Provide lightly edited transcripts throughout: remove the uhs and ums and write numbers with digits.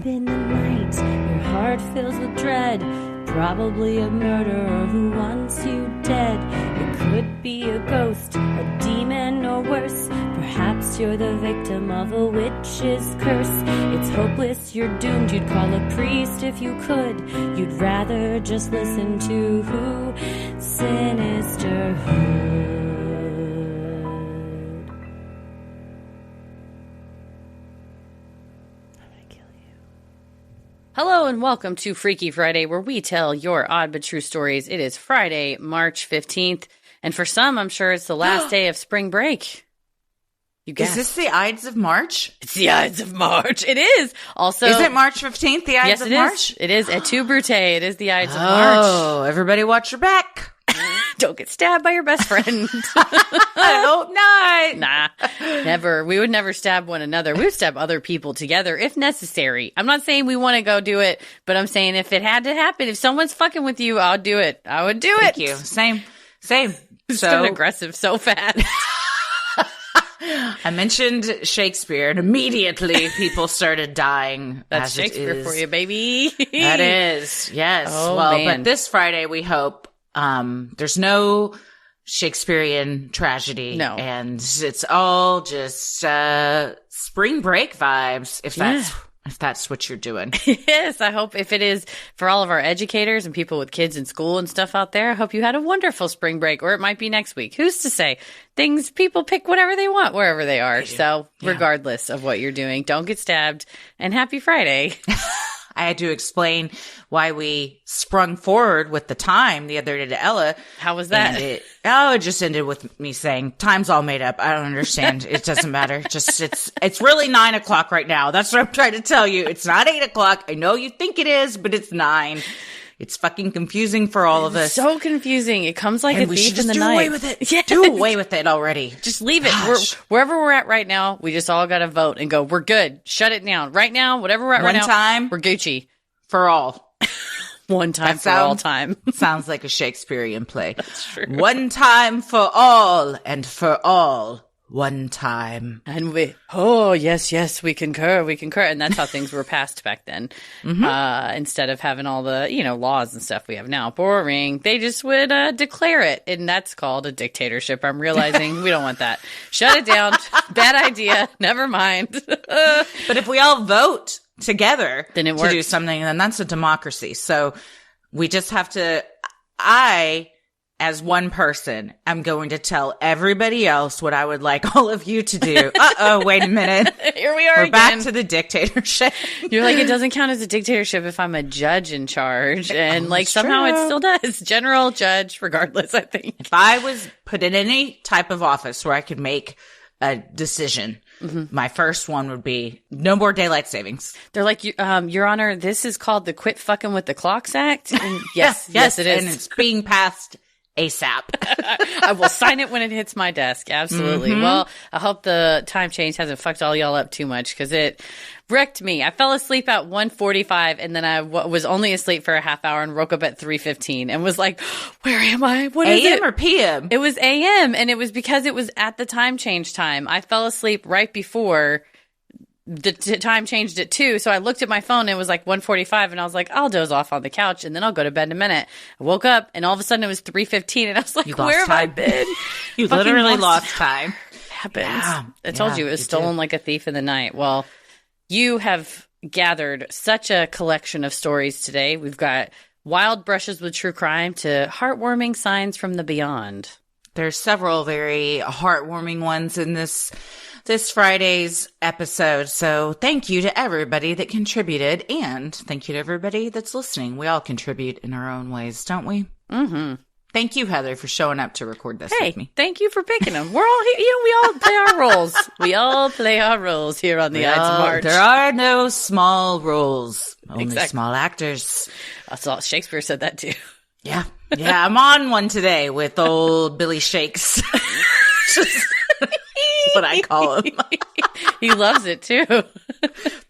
in the night, your heart fills with dread. Probably a murderer who wants you dead. It could be a ghost, a demon, or worse. Perhaps you're the victim of a witch's curse. It's hopeless, you're doomed. You'd call a priest if you could. You'd rather just listen to who? Sinisterhood. Hello and welcome to Freaky Friday, where we tell your odd but true stories. It is Friday, March 15th, and for some, I'm sure it's the last day of spring break. You guessed. Is this the Ides of March? It's the Ides of March. It is. Also, is it March 15th, the Ides of March? Yes, it is. Et tu, Brute. It is the Ides of March. Oh, everybody watch your back. Don't get stabbed by your best friend. I hope not. Nah, never. We would never stab one another. We would stab other people together if necessary. I'm not saying we want to go do it, but I'm saying if it had to happen, if someone's fucking with you, I'll do it. I would do it. Thank you. Same. So aggressive, so fast. I mentioned Shakespeare, and immediately people started dying. That's Shakespeare for you, baby. That is, yes. Oh, well, man. But this Friday, we hope there's no Shakespearean tragedy. No. And it's all just spring break vibes, if that's what you're doing. Yes, I hope if it is for all of our educators and people with kids in school and stuff out there, I hope you had a wonderful spring break, or it might be next week. Who's to say? People pick whatever they want wherever they are. So regardless of what you're doing, don't get stabbed, and happy Friday. I had to explain why we sprung forward with the time the other day to Ella. How was that? It just ended with me saying, time's all made up. I don't understand. It doesn't matter. Just, it's really 9 o'clock right now. That's what I'm trying to tell you. It's not 8 o'clock. I know you think it is, but it's 9. It's fucking confusing for all of us. So confusing. It comes like and a thief in the night. Do away with it. Yes. Do away with it already. Just leave it. Wherever we're at right now, we just all got to vote and go, we're good. Shut it down. Right now, whatever we're at right now. One time. We're Gucci. For all. One time for all time. Sounds like a Shakespearean play. That's true. One time for all, and for all, one time. And yes, we concur. And that's how things were passed back then. Mm-hmm. Instead of having all the, laws and stuff we have now. Boring. They just would declare it. And that's called a dictatorship. I'm realizing we don't want that. Shut it down. Bad idea. Never mind. But if we all vote together then it to works. do something, then that's a democracy. So we just have to, I, as one person, am going to tell everybody else what I would like all of you to do. Wait a minute. Here we are We're again. back to the dictatorship. You're like, it doesn't count as a dictatorship if I'm a judge in charge. And somehow it still does. General judge, regardless, I think. If I was put in any type of office where I could make a decision, my first one would be no more daylight savings. They're like, Your Honor, this is called the Quit Fucking with the Clocks Act. And yes, it is. And it's being passed ASAP. I will sign it when it hits my desk. Absolutely. Mm-hmm. Well, I hope the time change hasn't fucked all y'all up too much, because it wrecked me. I fell asleep at 1:45, and then I was only asleep for a half hour and woke up at 3:15 and was like, where am I? What is it? AM or PM? It was AM, and it was because it was at the time change time. I fell asleep right before the time changed at 2, so I looked at my phone and it was like 1:45, and I was like, I'll doze off on the couch and then I'll go to bed in a minute. I woke up and all of a sudden it was 3:15, and I was like, where have I been? You literally lost time. It happens. Yeah, I told you it was stolen like a thief in the night. Well, you have gathered such a collection of stories today. We've got wild brushes with true crime to heartwarming signs from the beyond. There's several very heartwarming ones in this Friday's episode. So thank you to everybody that contributed, and thank you to everybody that's listening. We all contribute in our own ways, don't we? Mm-hmm. Thank you, Heather, for showing up to record this with me. Thank you for picking them. We're all here. We all play our roles. We all play our roles here on the Ides of March. There are no small roles, only Exactly. small actors. I saw Shakespeare said that too. Yeah. I'm on one today with old Billy Shakes. Just what I call him. He loves it too.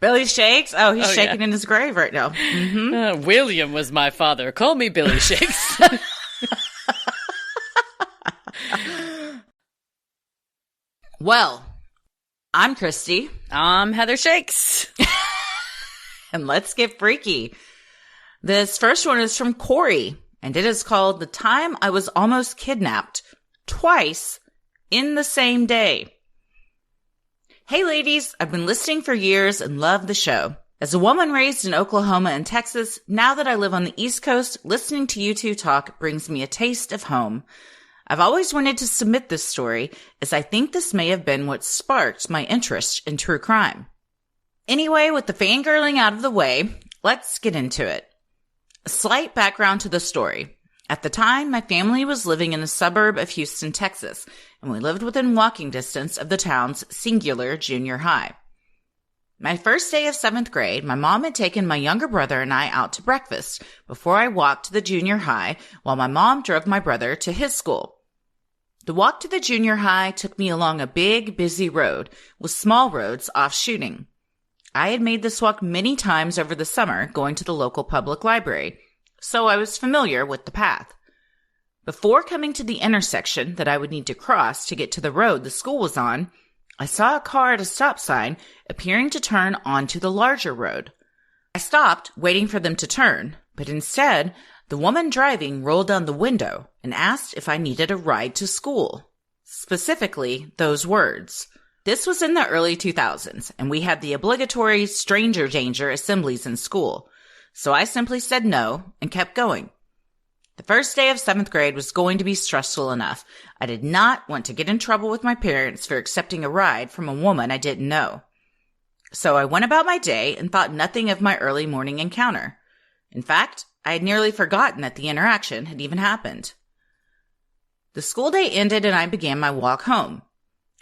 Billy Shakes? Oh, he's shaking in his grave right now. Mm-hmm. William was my father. Call me Billy Shakes. Well, I'm Christy. I'm Heather Shakes. And let's get freaky. This first one is from Corey, and it is called The Time I Was Almost Kidnapped Twice in the Same Day. Hey ladies, I've been listening for years and love the show. As a woman raised in Oklahoma and Texas, now that I live on the East Coast, listening to you two talk brings me a taste of home. I've always wanted to submit this story, as I think this may have been what sparked my interest in true crime. Anyway, with the fangirling out of the way, let's get into it. A slight background to the story. At the time, my family was living in a suburb of Houston, Texas, and we lived within walking distance of the town's singular junior high. My first day of 7th grade, my mom had taken my younger brother and I out to breakfast before I walked to the junior high while my mom drove my brother to his school. The walk to the junior high took me along a big, busy road with small roads offshooting. I had made this walk many times over the summer going to the local public library, so I was familiar with the path. Before coming to the intersection that I would need to cross to get to the road the school was on, I saw a car at a stop sign appearing to turn onto the larger road. I stopped, waiting for them to turn, but instead, the woman driving rolled down the window and asked if I needed a ride to school. Specifically, those words. This was in the early 2000s, and we had the obligatory stranger danger assemblies in school, so I simply said no and kept going. The first day of 7th grade was going to be stressful enough. I did not want to get in trouble with my parents for accepting a ride from a woman I didn't know. So I went about my day and thought nothing of my early morning encounter. In fact, I had nearly forgotten that the interaction had even happened. The school day ended and I began my walk home.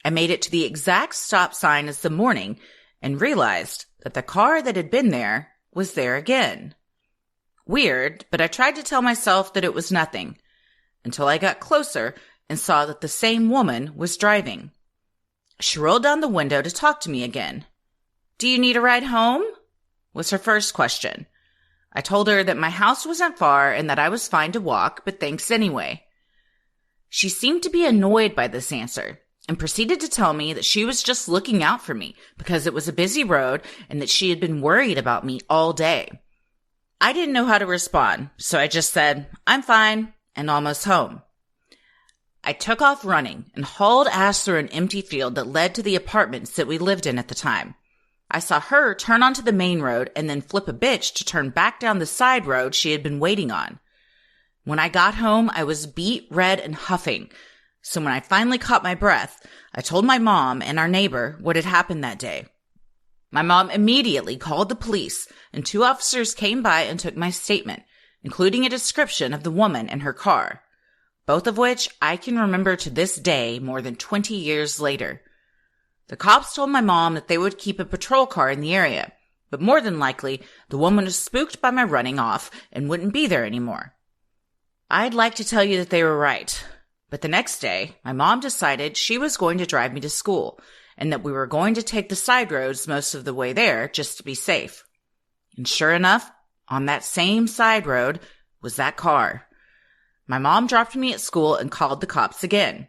I made it to the exact stop sign as the morning and realized that the car that had been there was there again. Weird, but I tried to tell myself that it was nothing, until I got closer and saw that the same woman was driving. She rolled down the window to talk to me again. "Do you need a ride home?" was her first question. I told her that my house wasn't far and that I was fine to walk, but thanks anyway. She seemed to be annoyed by this answer and proceeded to tell me that she was just looking out for me because it was a busy road and that she had been worried about me all day. I didn't know how to respond, so I just said, "I'm fine," and almost home. I took off running and hauled ass through an empty field that led to the apartments that we lived in at the time. I saw her turn onto the main road and then flip a bitch to turn back down the side road she had been waiting on. When I got home, I was beet red and huffing, so when I finally caught my breath, I told my mom and our neighbor what had happened that day. My mom immediately called the police, and 2 officers came by and took my statement, including a description of the woman and her car, both of which I can remember to this day more than 20 years later. The cops told my mom that they would keep a patrol car in the area, but more than likely, the woman was spooked by my running off and wouldn't be there anymore. I'd like to tell you that they were right, but the next day, my mom decided she was going to drive me to school, and that we were going to take the side roads most of the way there just to be safe. And sure enough, on that same side road was that car. My mom dropped me at school and called the cops again.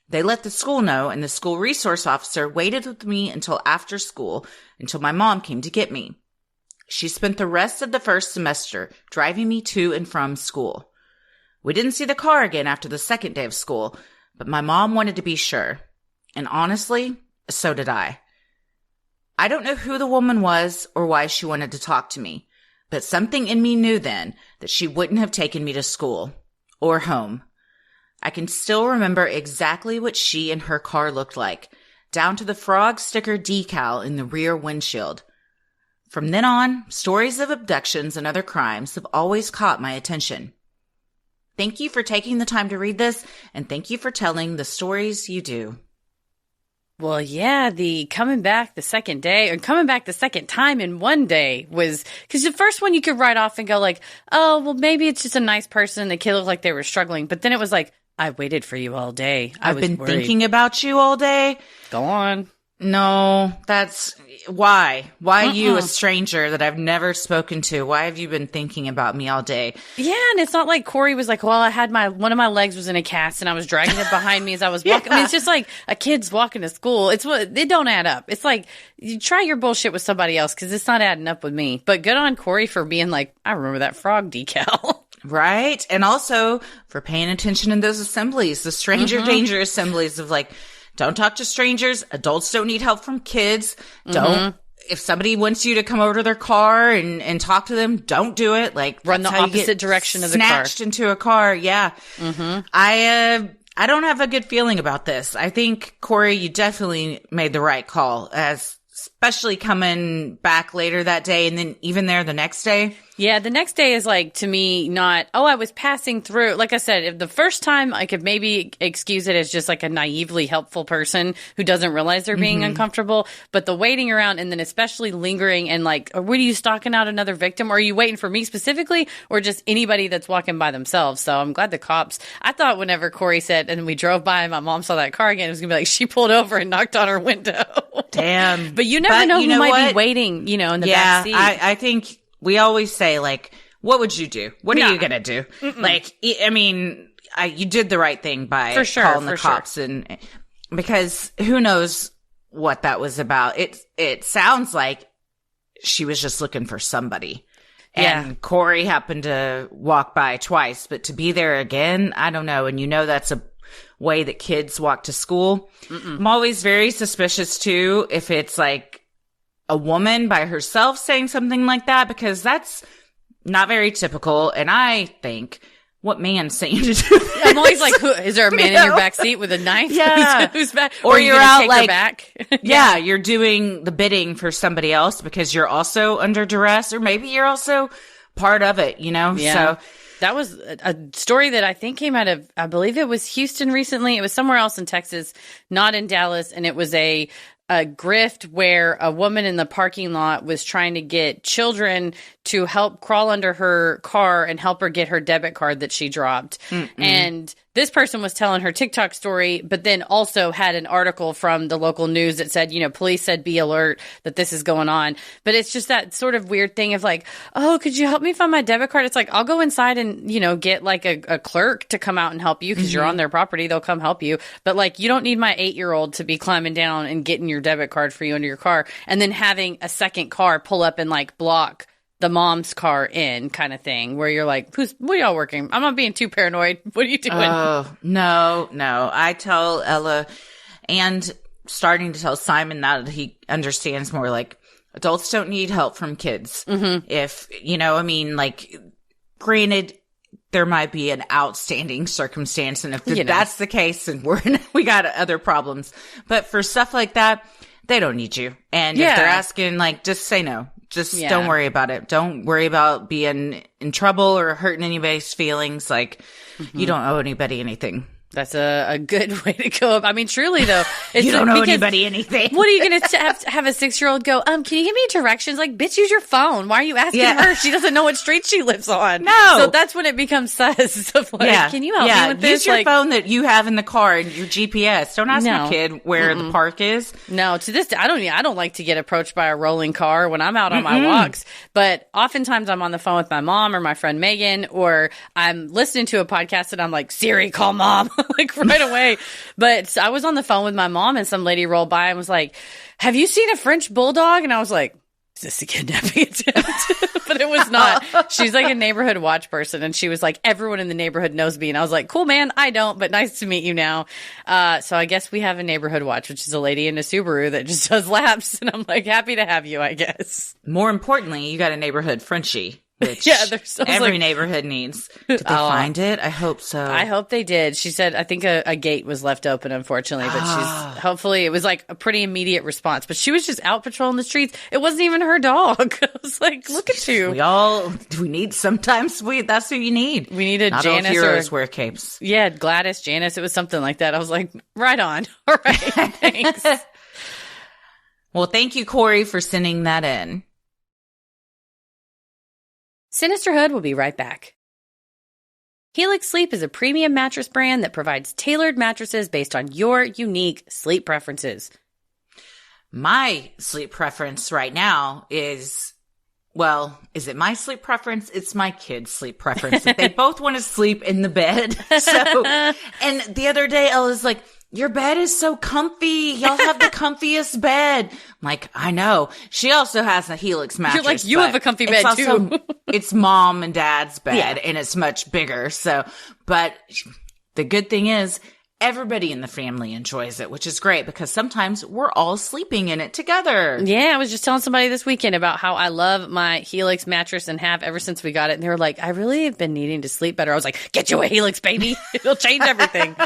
They let the school know, and the school resource officer waited with me until after school, until my mom came to get me. She spent the rest of the first semester driving me to and from school. We didn't see the car again after the second day of school, but my mom wanted to be sure. And honestly, so did I. I don't know who the woman was or why she wanted to talk to me, but something in me knew then that she wouldn't have taken me to school or home. I can still remember exactly what she and her car looked like, down to the frog sticker decal in the rear windshield. From then on, stories of abductions and other crimes have always caught my attention. Thank you for taking the time to read this, and thank you for telling the stories you do. Well, yeah, the coming back the second day or coming back the second time in one day was because the first one you could write off and go like, oh, well, maybe it's just a nice person. The kid looked like they were struggling. But then it was like, I waited for you all day. I've been thinking about you all day. Go on. No, that's why. Why you, a stranger that I've never spoken to? Why have you been thinking about me all day? Yeah, and it's not like Corey was like, well, I had one of my legs was in a cast and I was dragging it behind me as I was walking. I mean, it's just like a kid's walking to school. It don't add up. It's like, you try your bullshit with somebody else because it's not adding up with me. But good on Corey for being like, I remember that frog decal. Right. And also for paying attention in those assemblies, the stranger danger assemblies of like, don't talk to strangers. Adults don't need help from kids. Don't, if somebody wants you to come over to their car and talk to them, don't do it. Like, run the opposite direction of the car. Snatched into a car. Yeah. I don't have a good feeling about this. I think, Corey, you definitely made the right call, especially coming back later that day and then even there the next day. Yeah, the next day is like, to me, not, I was passing through. Like I said, if the first time I could maybe excuse it as just like a naively helpful person who doesn't realize they're being uncomfortable. But the waiting around and then especially lingering and like, what are you stalking out another victim? Or are you waiting for me specifically or just anybody that's walking by themselves? So I'm glad the cops, I thought whenever Corey said, and we drove by and my mom saw that car again, it was going to be like, she pulled over and knocked on her window. Damn. But you never know who might be waiting, in the back seat. I think we always say, like, what would you do? What are you going to do? Like, I mean, you did the right thing by calling the cops. And because who knows what that was about. It sounds like she was just looking for somebody. And Corey happened to walk by twice, but to be there again, I don't know. And that's a way that kids walk to school. I'm always very suspicious too if it's like a woman by herself saying something like that, because that's not very typical. And I think, what man saying to do this? I'm always like, is there a man in your back seat with a knife? Yeah. Who's back? Or you're out take like, her back? Yeah, you're doing the bidding for somebody else because you're also under duress, or maybe you're also part of it, Yeah. So that was a story that I think came out of, I believe it was Houston recently. It was somewhere else in Texas, not in Dallas. And it was a grift where a woman in the parking lot was trying to get children to help crawl under her car and help her get her debit card that she dropped. And this person was telling her TikTok story, but then also had an article from the local news that said, police said, be alert that this is going on. But it's just that sort of weird thing of like, oh, could you help me find my debit card? It's like, I'll go inside and, get like a clerk to come out and help you because you're on their property. They'll come help you. But like, you don't need my 8-year-old to be climbing down and getting your debit card for you under your car. And then having a second car pull up and like block the mom's car in kind of thing where you're like, what are y'all working? I'm not being too paranoid. What are you doing? Oh, no. I tell Ella and starting to tell Simon now that he understands more, like, adults don't need help from kids. If, like, granted, there might be an outstanding circumstance. And if that's the case, then we got other problems. But for stuff like that, they don't need you. And if they're asking, like, just say no. Just don't worry about it. Don't worry about being in trouble or hurting anybody's feelings. Like, you don't owe anybody anything. That's a good way to go. I mean, truly though, it's you don't owe anybody anything. What are you going to have a 6-year-old go? Can you give me directions? Like, bitch, use your phone. Why are you asking her? She doesn't know what street she lives on. No. So that's when it becomes sus. Of like, can you help me with this? Use your phone that you have in the car and your GPS. Don't ask my kid where the park is. No, to this day, I don't like to get approached by a rolling car when I'm out on my walks. But oftentimes I'm on the phone with my mom or my friend Megan, or I'm listening to a podcast and I'm like, Siri, call mom. Like right away. But I was on the phone with my mom and some lady rolled by and was like, have you seen a French bulldog? And I was like, is this a kidnapping attempt? But it was not. She's like a neighborhood watch person. And she was like, everyone in the neighborhood knows me. And I was like, cool, man. I don't, but nice to meet you now. So I guess we have a neighborhood watch, which is a lady in a Subaru that just does laps. And I'm like, happy to have you, I guess. More importantly, you got a neighborhood Frenchie. Which every neighborhood needs. Did they find it? I hope so. I hope they did. She said, I think a gate was left open, unfortunately, but hopefully it was like a pretty immediate response. But she was just out patrolling the streets. It wasn't even her dog. I was like, look at you. We need sometimes that's who you need. We need a Not Janice. All heroes wear capes. Yeah, Gladys, Janice. It was something like that. I was like, right on. All right. Thanks. Well, thank you, Corey, for sending that in. Sinisterhood will be right back. Helix Sleep is a premium mattress brand that provides tailored mattresses based on your unique sleep preferences. My sleep preference right now is it my sleep preference? It's my kids' sleep preference. They both want to sleep in the bed. So, and the other day I was like, your bed is so comfy. Y'all have the comfiest bed. I'm like, I know. She also has a Helix mattress. You're like, you have a comfy bed too. It's mom and dad's bed and it's much bigger. So, but the good thing is, everybody in the family enjoys it, which is great because sometimes we're all sleeping in it together. Yeah, I was just telling somebody this weekend about how I love my Helix mattress and have ever since we got it. And they were like, I really have been needing to sleep better. I was like, get you a Helix, baby. It'll change everything.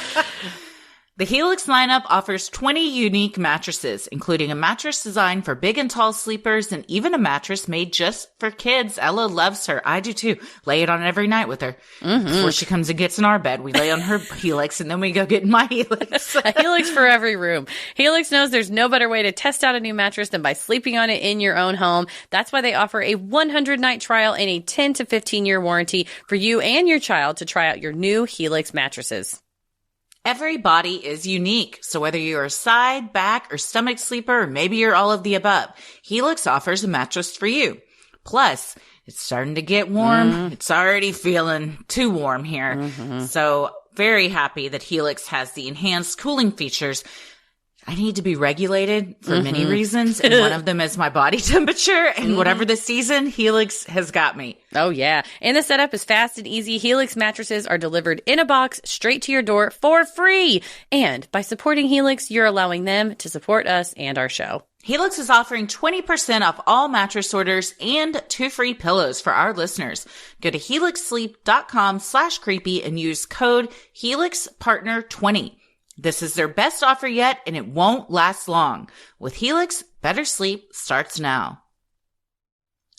The Helix lineup offers 20 unique mattresses, including a mattress designed for big and tall sleepers and even a mattress made just for kids. Ella loves her. I do too. Lay it on every night with her. Before she comes and gets in our bed, we lay on her Helix and then we go get in my Helix. A Helix for every room. Helix knows there's no better way to test out a new mattress than by sleeping on it in your own home. That's why they offer a 100-night trial and a 10 to 15-year warranty for you and your child to try out your new Helix mattresses. Every body is unique, so whether you're a side, back, or stomach sleeper, or maybe you're all of the above, Helix offers a mattress for you. Plus, it's starting to get warm. It's already feeling too warm here. So very happy that Helix has the enhanced cooling features. I need to be regulated for many reasons, and one of them is my body temperature, and whatever the season, Helix has got me. Oh, yeah. And the setup is fast and easy. Helix mattresses are delivered in a box straight to your door for free. And by supporting Helix, you're allowing them to support us and our show. Helix is offering 20% off all mattress orders and 2 free pillows for our listeners. Go to helixsleep.com/creepy and use code HelixPartner20. This is their best offer yet, and it won't last long. With Helix, better sleep starts now.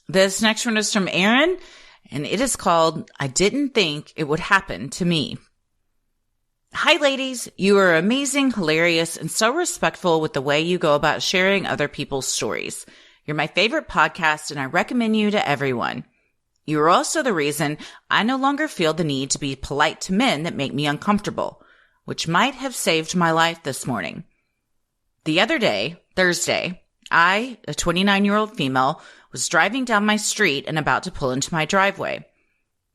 This next one is from Aaron, and it is called, I Didn't Think It Would Happen to Me. Hi, ladies. You are amazing, hilarious, and so respectful with the way you go about sharing other people's stories. You're my favorite podcast, and I recommend you to everyone. You are also the reason I no longer feel the need to be polite to men that make me uncomfortable, which might have saved my life this morning. The other day, Thursday, I, a 29-year-old female, was driving down my street and about to pull into my driveway.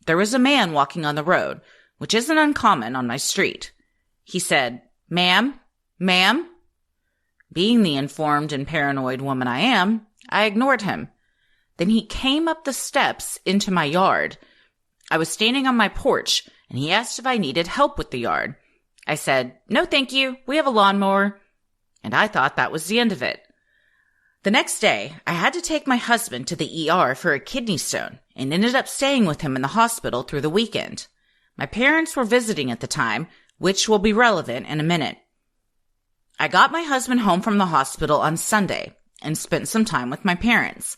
There was a man walking on the road, which isn't uncommon on my street. He said, "Ma'am, ma'am." Being the informed and paranoid woman I am, I ignored him. Then he came up the steps into my yard. I was standing on my porch, and he asked if I needed help with the yard. I said, "No, thank you. We have a lawnmower." And I thought that was the end of it. The next day, I had to take my husband to the ER for a kidney stone and ended up staying with him in the hospital through the weekend. My parents were visiting at the time, which will be relevant in a minute. I got my husband home from the hospital on Sunday and spent some time with my parents.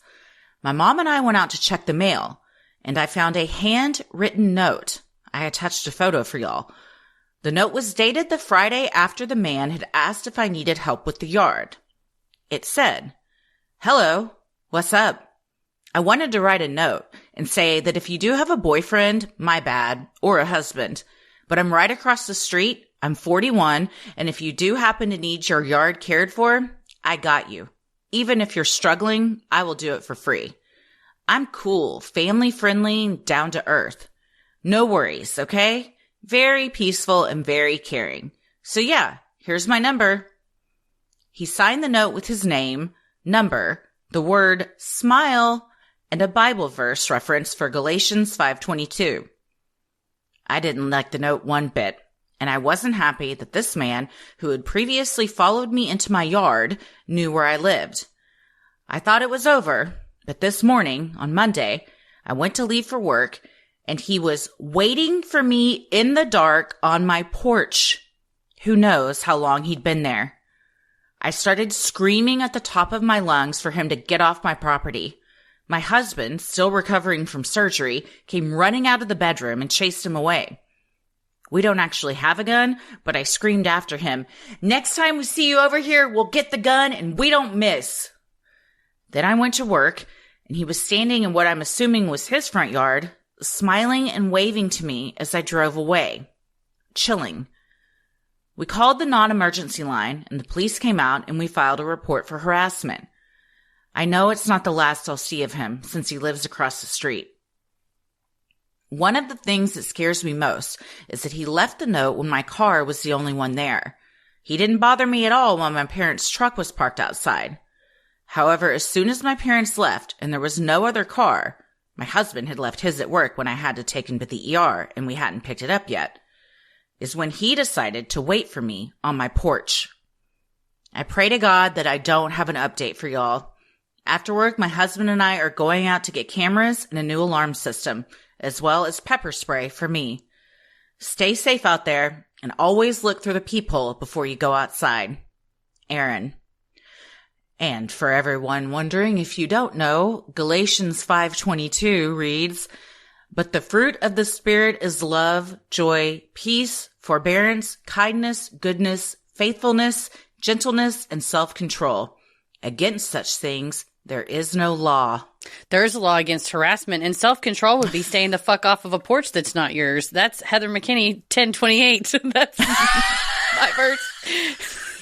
My mom and I went out to check the mail, and I found a handwritten note. I attached a photo for y'all. The note was dated the Friday after the man had asked if I needed help with the yard. It said, "Hello, what's up? I wanted to write a note and say that if you do have a boyfriend, my bad, or a husband, but I'm right across the street, I'm 41, and if you do happen to need your yard cared for, I got you. Even if you're struggling, I will do it for free. I'm cool, family-friendly, down to earth. No worries, okay? Very peaceful and very caring. So yeah, here's my number." He signed the note with his name, number, the word smile, and a Bible verse reference for Galatians 5:22. I didn't like the note one bit, and I wasn't happy that this man, who had previously followed me into my yard, knew where I lived. I thought it was over, but this morning, on Monday, I went to leave for work, and he was waiting for me in the dark on my porch. Who knows how long he'd been there. I started screaming at the top of my lungs for him to get off my property. My husband, still recovering from surgery, came running out of the bedroom and chased him away. We don't actually have a gun, but I screamed after him, "Next time we see you over here, we'll get the gun and we don't miss." Then I went to work, and he was standing in what I'm assuming was his front yard, smiling and waving to me as I drove away. Chilling. We called the non-emergency line, and the police came out, and we filed a report for harassment. I know it's not the last I'll see of him, since he lives across the street. One of the things that scares me most is that he left the note when my car was the only one there. He didn't bother me at all while my parents' truck was parked outside. However, as soon as my parents left and there was no other car, my husband had left his at work when I had to take him to the ER and we hadn't picked it up yet, is when he decided to wait for me on my porch. I pray to God that I don't have an update for y'all. After work, my husband and I are going out to get cameras and a new alarm system, as well as pepper spray for me. Stay safe out there and always look through the peephole before you go outside. Aaron. And for everyone wondering if you don't know, Galatians 5:22 reads, "But the fruit of the Spirit is love, joy, peace, forbearance, kindness, goodness, faithfulness, gentleness, and self-control. Against such things there is no law." There's a law against harassment, and self-control would be staying the fuck off of a porch that's not yours. That's Heather McKinney 1028. That's my verse.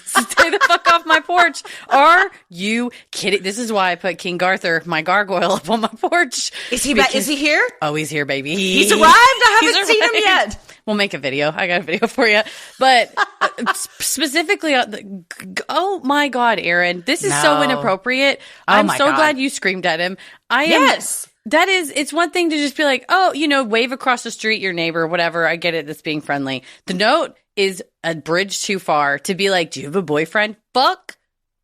Stay the fuck off my porch. Are you kidding? This is why I put King Arthur, my gargoyle, up on my porch. Is he here? Oh, he's here, baby. He's arrived? I haven't seen him yet. We'll make a video. I got a video for you. But specifically, oh my God, Aaron, this is so inappropriate. I'm so glad you screamed at him. Yes. That is, it's one thing to just be like, oh, wave across the street, your neighbor, whatever. I get it. That's being friendly. The note is a bridge too far to be like, do you have a boyfriend? Fuck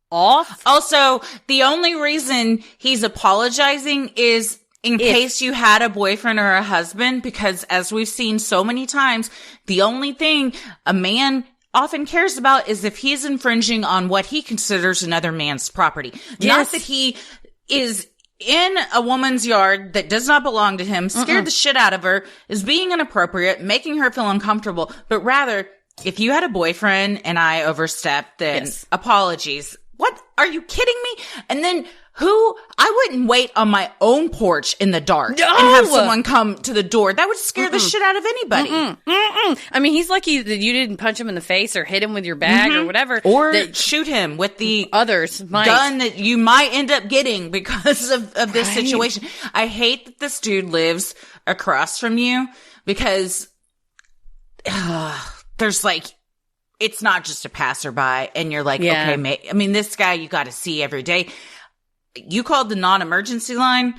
off. Also, the only reason he's apologizing is in case you had a boyfriend or a husband, because as we've seen so many times, the only thing a man often cares about is if he's infringing on what he considers another man's property. Yes. Not that he is in a woman's yard that does not belong to him, scared the shit out of her, is being inappropriate, making her feel uncomfortable, but rather, if you had a boyfriend and I overstepped, then apologies. What? Are you kidding me? And then I wouldn't wait on my own porch in the dark and have someone come to the door. That would scare the shit out of anybody. I mean, he's lucky that you didn't punch him in the face or hit him with your bag or whatever. Or shoot him with the gun that you might end up getting because of this situation. I hate that this dude lives across from you because there's it's not just a passerby and you're like, okay, mate. I mean, this guy you got to see every day. You called the non-emergency line.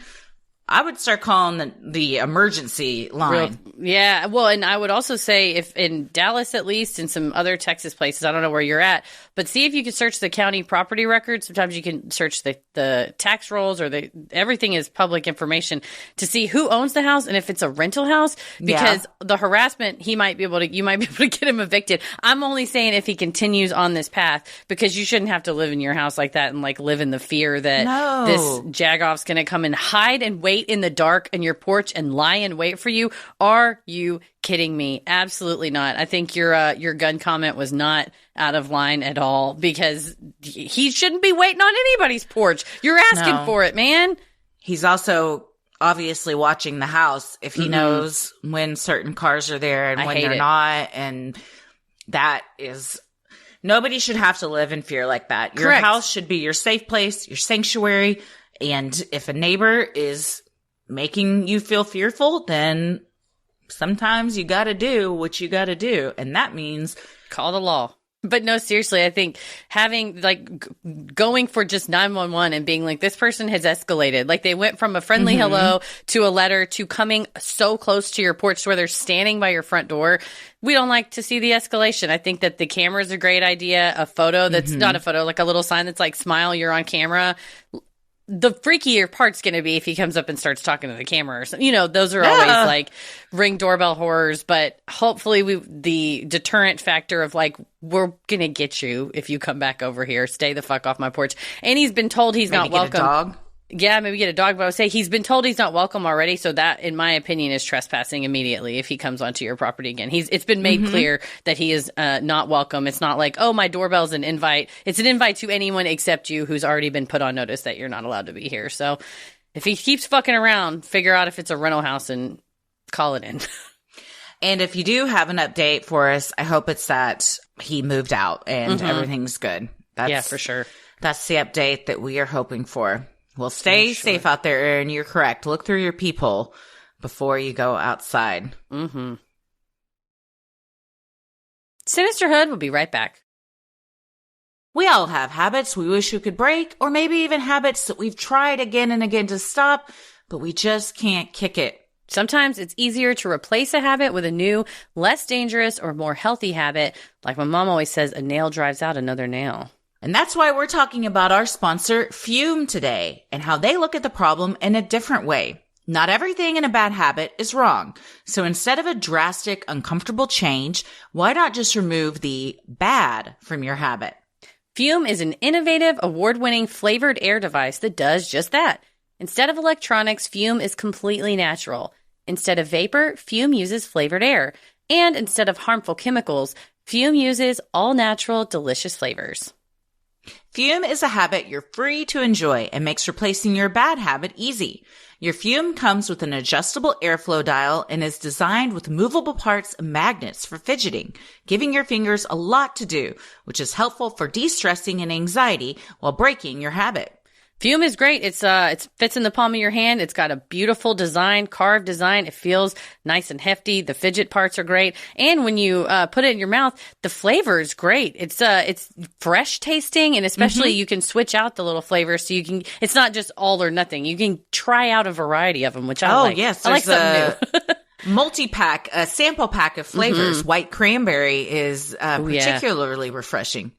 I would start calling the emergency line. Yeah. Well, and I would also say if in Dallas, at least, and some other Texas places, I don't know where you're at, but see if you can search the county property records. Sometimes you can search the tax rolls or everything is public information to see who owns the house and if it's a rental house, because the harassment, you might be able to get him evicted. I'm only saying if he continues on this path, because you shouldn't have to live in your house like that and live in the fear that this jagoff's going to come and hide and wait in the dark on your porch and lie in wait for you. Are you kidding me? Absolutely not. I think your gun comment was not out of line at all, because he shouldn't be waiting on anybody's porch. You're asking for it, man. He's also obviously watching the house if he knows when certain cars are there and when they're not. And that is, nobody should have to live in fear like that. Your house should be your safe place, your sanctuary. And if a neighbor is making you feel fearful, then sometimes you got to do what you got to do. And that means call the law. But no, seriously, I think having going for just 911 and being like, this person has escalated. Like they went from a friendly hello to a letter to coming so close to your porch where they're standing by your front door. We don't like to see the escalation. I think that the camera is a great idea. A photo that's not a photo, like a little sign that's like, smile, you're on camera. The freakier part's going to be if he comes up and starts talking to the camera or something. Those are always ring doorbell horrors, but hopefully the deterrent factor of we're going to get you if you come back over here. Stay the fuck off my porch. And he's been told he's not welcome. Get a dog. Yeah, maybe get a dog, but I would say he's been told he's not welcome already, so that, in my opinion, is trespassing immediately if he comes onto your property again. It's been made clear that he is not welcome. It's not like, oh, my doorbell's an invite. It's an invite to anyone except you who's already been put on notice that you're not allowed to be here. So if he keeps fucking around, figure out if it's a rental house and call it in. And if you do have an update for us, I hope it's that he moved out and everything's good. Yeah, for sure. That's the update that we are hoping for. Well, stay safe out there, Erin. You're correct. Look through your peephole before you go outside. Mm-hmm. Sinisterhood will be right back. We all have habits we wish we could break, or maybe even habits that we've tried again and again to stop, but we just can't kick it. Sometimes it's easier to replace a habit with a new, less dangerous or more healthy habit. Like my mom always says, a nail drives out another nail. And that's why we're talking about our sponsor, Fume, today, and how they look at the problem in a different way. Not everything in a bad habit is wrong. So instead of a drastic, uncomfortable change, why not just remove the bad from your habit? Fume is an innovative, award-winning flavored air device that does just that. Instead of electronics, Fume is completely natural. Instead of vapor, Fume uses flavored air. And instead of harmful chemicals, Fume uses all-natural, delicious flavors. Fume is a habit you're free to enjoy and makes replacing your bad habit easy. Your Fume comes with an adjustable airflow dial and is designed with movable parts and magnets for fidgeting, giving your fingers a lot to do, which is helpful for de-stressing and anxiety while breaking your habit. Fume is great. It fits in the palm of your hand. It's got a beautiful design, carved design. It feels nice and hefty. The fidget parts are great. And when you put it in your mouth, the flavor is great. It's fresh tasting, and especially you can switch out the little flavors so you can. It's not just all or nothing. You can try out a variety of them, which I like. Yes, I like something new. Multi-pack, a sample pack of flavors. White cranberry is particularly refreshing.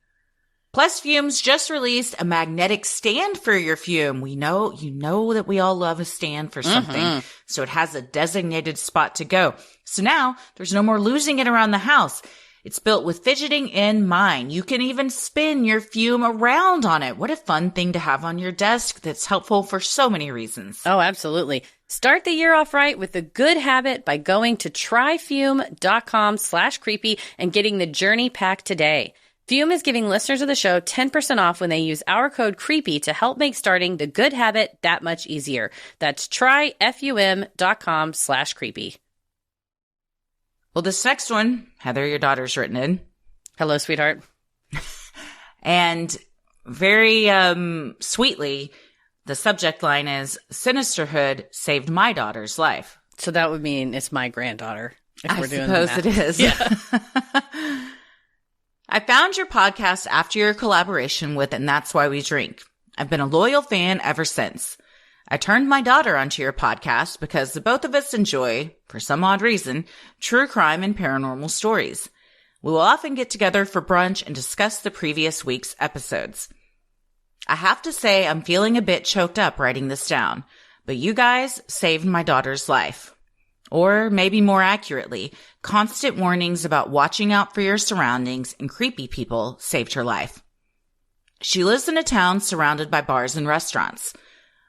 Plus, Fume's just released a magnetic stand for your Fume. You know that we all love a stand for something. So it has a designated spot to go. So now there's no more losing it around the house. It's built with fidgeting in mind. You can even spin your Fume around on it. What a fun thing to have on your desk that's helpful for so many reasons. Oh, absolutely. Start the year off right with a good habit by going to tryfume.com/creepy and getting the journey pack today. Fume is giving listeners of the show 10% off when they use our code CREEPY to help make starting the good habit that much easier. That's tryfum.com/creepy. Well, this next one, Heather, your daughter's written in. Hello, sweetheart. And very sweetly, the subject line is, Sinisterhood saved my daughter's life. So that would mean it's my granddaughter. If we're doing suppose it is. Yeah. I found your podcast after your collaboration with And That's Why We Drink. I've been a loyal fan ever since. I turned my daughter onto your podcast because the both of us enjoy, for some odd reason, true crime and paranormal stories. We will often get together for brunch and discuss the previous week's episodes. I have to say I'm feeling a bit choked up writing this down, but you guys saved my daughter's life. Or maybe more accurately, constant warnings about watching out for your surroundings and creepy people saved her life. She lives in a town surrounded by bars and restaurants.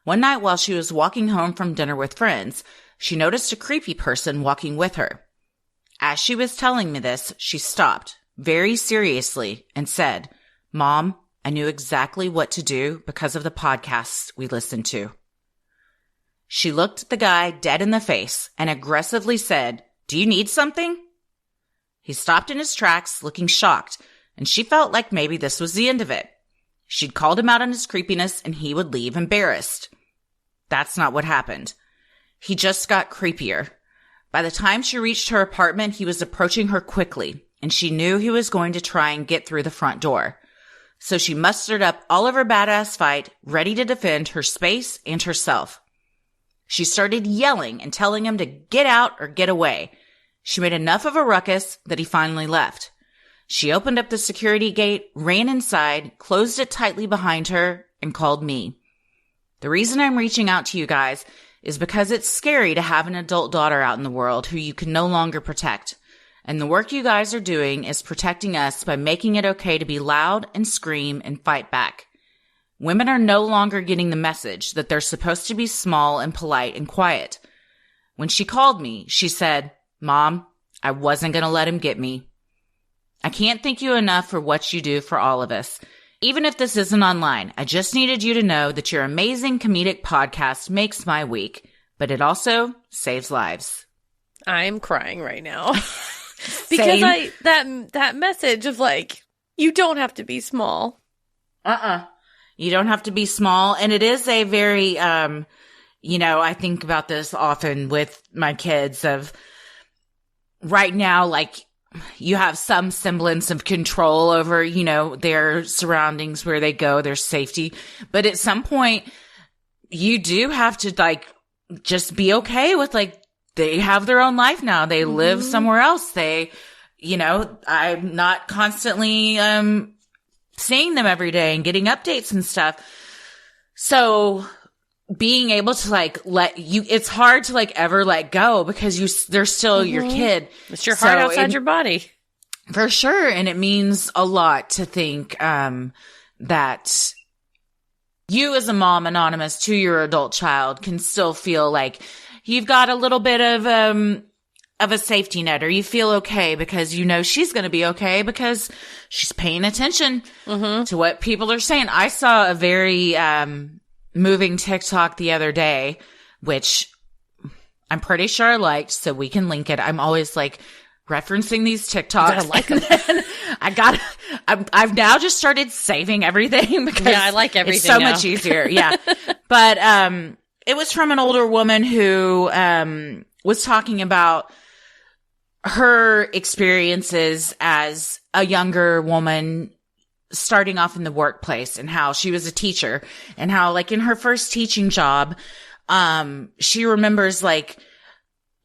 One night while she was walking home from dinner with friends, she noticed a creepy person walking with her. As she was telling me this, she stopped, very seriously, and said, "Mom, I knew exactly what to do because of the podcasts we listened to." She looked the guy dead in the face and aggressively said, "Do you need something?" He stopped in his tracks, looking shocked, and she felt like maybe this was the end of it. She'd called him out on his creepiness and he would leave embarrassed. That's not what happened. He just got creepier. By the time she reached her apartment, he was approaching her quickly, and she knew he was going to try and get through the front door. So she mustered up all of her badass fight, ready to defend her space and herself. She started yelling and telling him to get out or get away. She made enough of a ruckus that he finally left. She opened up the security gate, ran inside, closed it tightly behind her, and called me. The reason I'm reaching out to you guys is because it's scary to have an adult daughter out in the world who you can no longer protect. And the work you guys are doing is protecting us by making it okay to be loud and scream and fight back. Women are no longer getting the message that they're supposed to be small and polite and quiet. When she called me, she said, "Mom, I wasn't going to let him get me." I can't thank you enough for what you do for all of us. Even if this isn't online, I just needed you to know that your amazing comedic podcast makes my week, but it also saves lives. I'm crying right now. Because Same. that message of like, you don't have to be small. You don't have to be small. And it is a very, I think about this often with my kids of right now, like you have some semblance of control over, their surroundings, where they go, their safety. But at some point you do have to like just be okay with like, they have their own life now. They live somewhere else. I'm not constantly, seeing them every day and getting updates and stuff. So being able to like it's hard to like ever let go because they're still your kid. It's your heart outside your body. For sure. And it means a lot to think, that you as a mom, anonymous to your adult child, can still feel like you've got a little bit of a safety net, or you feel okay because she's going to be okay because she's paying attention to what people are saying. I saw a very moving TikTok the other day, which I'm pretty sure I liked, so we can link it. I'm always like referencing these TikToks. I like them. I've now just started saving everything because I like everything. It's so now. much easier. Yeah. But it was from an older woman who was talking about her experiences as a younger woman starting off in the workplace, and how she was a teacher, and how like in her first teaching job, she remembers like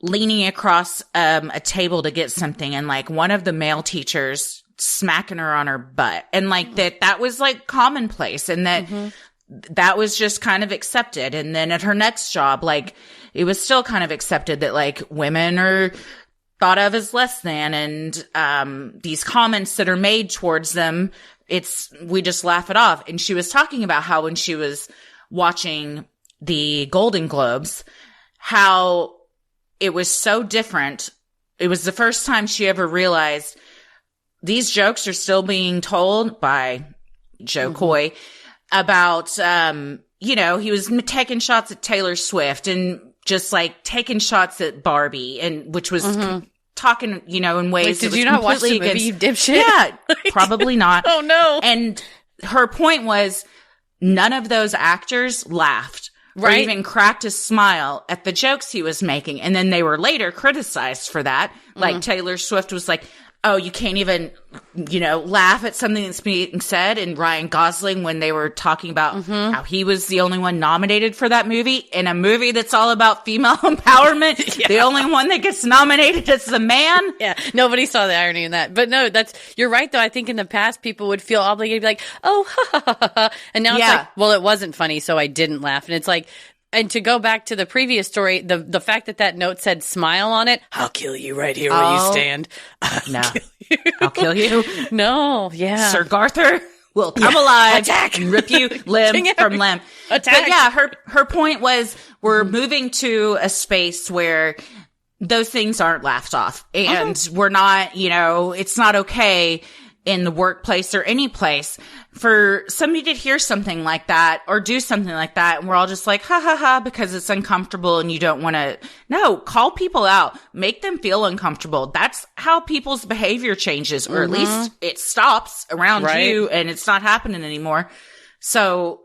leaning across a table to get something, and like one of the male teachers smacking her on her butt, and like that was like commonplace, and that was just kind of accepted. And then at her next job, like it was still kind of accepted that like women are thought of as less than, and these comments that are made towards them, we just laugh it off. And she was talking about how when she was watching the Golden Globes, how it was so different. It was the first time she ever realized these jokes are still being told by Joe Coy about, he was taking shots at Taylor Swift and just like taking shots at Barbie, and which was talking, in ways. Did you not watch the movie, you dipshit? Yeah, probably not. Oh no. And her point was none of those actors laughed. Or Right. even cracked a smile at the jokes he was making. And then they were later criticized for that. Like Taylor Swift was like, oh, you can't even, laugh at something that's being said. And Ryan Gosling, when they were talking about how he was the only one nominated for that movie, in a movie that's all about female empowerment, the only one that gets nominated is the man. Yeah, nobody saw the irony in that. But no, you're right though. I think in the past people would feel obligated to be like, oh, ha, ha, ha, ha. And now it's like, well, it wasn't funny, so I didn't laugh. And it's like, and to go back to the previous story, the fact that note said smile on it, I'll kill you right here where you stand. I'll kill you. No, yeah. Sir Garther will come alive Attack. and rip you limb from limb. Attack. But yeah, her point was we're moving to a space where those things aren't laughed off, and we're not, it's not okay in the workplace or any place for somebody to hear something like that or do something like that. And we're all just like, ha ha ha, because it's uncomfortable and you don't want to. No, call people out, make them feel uncomfortable. That's how people's behavior changes, or at least it stops around you and it's not happening anymore. So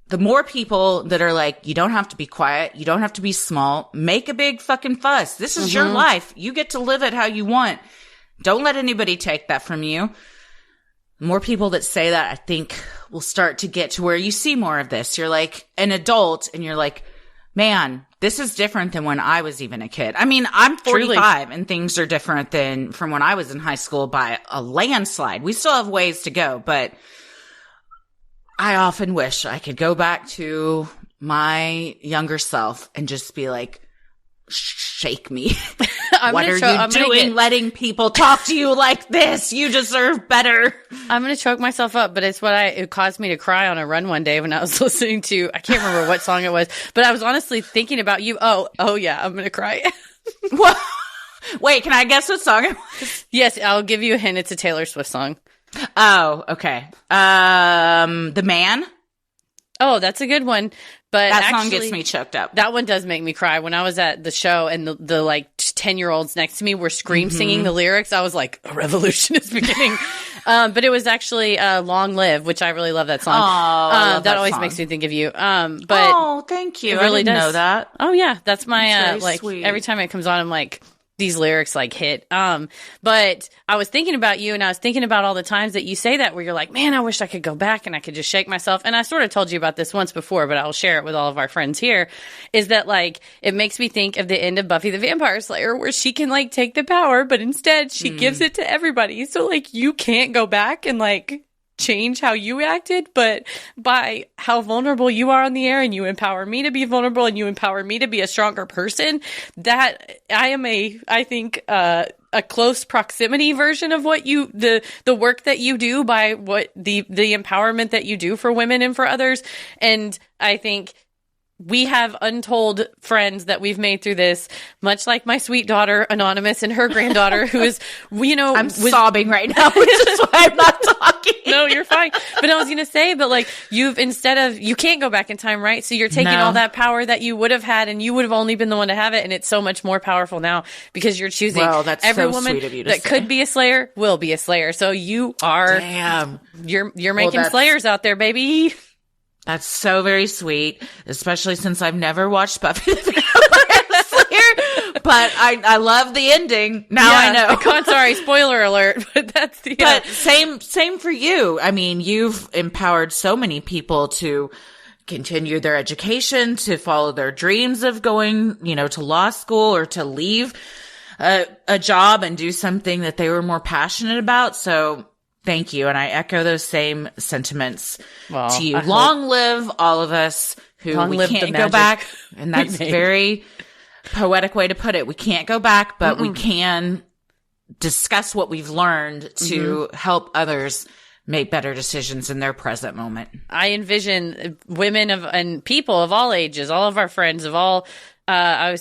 the more people that are like, you don't have to be quiet, you don't have to be small, make a big fucking fuss. This is your life. You get to live it how you want. Don't let anybody take that from you. More people that say that, I think, will start to get to where you see more of this. You're like an adult and you're like, man, this is different than when I was even a kid. I mean, I'm 45 and things are different than from when I was in high school by a landslide. We still have ways to go, but I often wish I could go back to my younger self and just be like, shake me. What are you doing letting people talk to you like this? You deserve better. I'm going to choke myself up, but it caused me to cry on a run one day when I was listening to, I can't remember what song it was, but I was honestly thinking about you. Oh yeah, I'm going to cry. What? Wait, can I guess what song it was? Yes, I'll give you a hint. It's a Taylor Swift song. Oh, okay. The Man? Oh, that's a good one. But That actually, song gets me choked up. That one does make me cry. When I was at the show and the like 10-year-olds next to me were singing the lyrics, I was like, a revolution is beginning. But it was actually Long Live, which I really love that song. Oh, I love that always song. makes me think of you. But oh, thank you. It really I didn't does. know that. Oh yeah, that's my That's very like sweet. every time it comes on, I'm like, these lyrics like hit. But I was thinking about you, and I was thinking about all the times that you say that where you're like, man, I wish I could go back and I could just shake myself. And I sort of told you about this once before, but I'll share it with all of our friends here, is that like, it makes me think of the end of Buffy the Vampire Slayer where she can like take the power, but instead she gives it to everybody. So like, you can't go back and like change how you acted, but by how vulnerable you are on the air, and you empower me to be vulnerable, and you empower me to be a stronger person, that I am I think a close proximity version of what you, the work that you do, by what the empowerment that you do for women and for others. And I think we have untold friends that we've made through this, much like my sweet daughter, Anonymous, and her granddaughter, who is, I'm sobbing right now, which is why I'm not talking. No, you're fine. But I was going to say, but like, you can't go back in time, right? So you're taking all that power that you would have had, and you would have only been the one to have it. And it's so much more powerful now because you're choosing that's every so woman sweet of you to that say. could be a Slayer will be a Slayer. So you are, you're making Slayers out there, baby. That's so very sweet, especially since I've never watched Buffy the Vampire Slayer, but I love the ending. Now I know. Sorry, spoiler alert, but that's the But same for you. I mean, you've empowered so many people to continue their education, to follow their dreams of going, to law school, or to leave a job and do something that they were more passionate about. So thank you. And I echo those same sentiments to you. Long live all of us who we can't go back. And that's a very poetic way to put it. We can't go back, but we can discuss what we've learned to help others make better decisions in their present moment. I envision women and people of all ages, all of our friends of all, our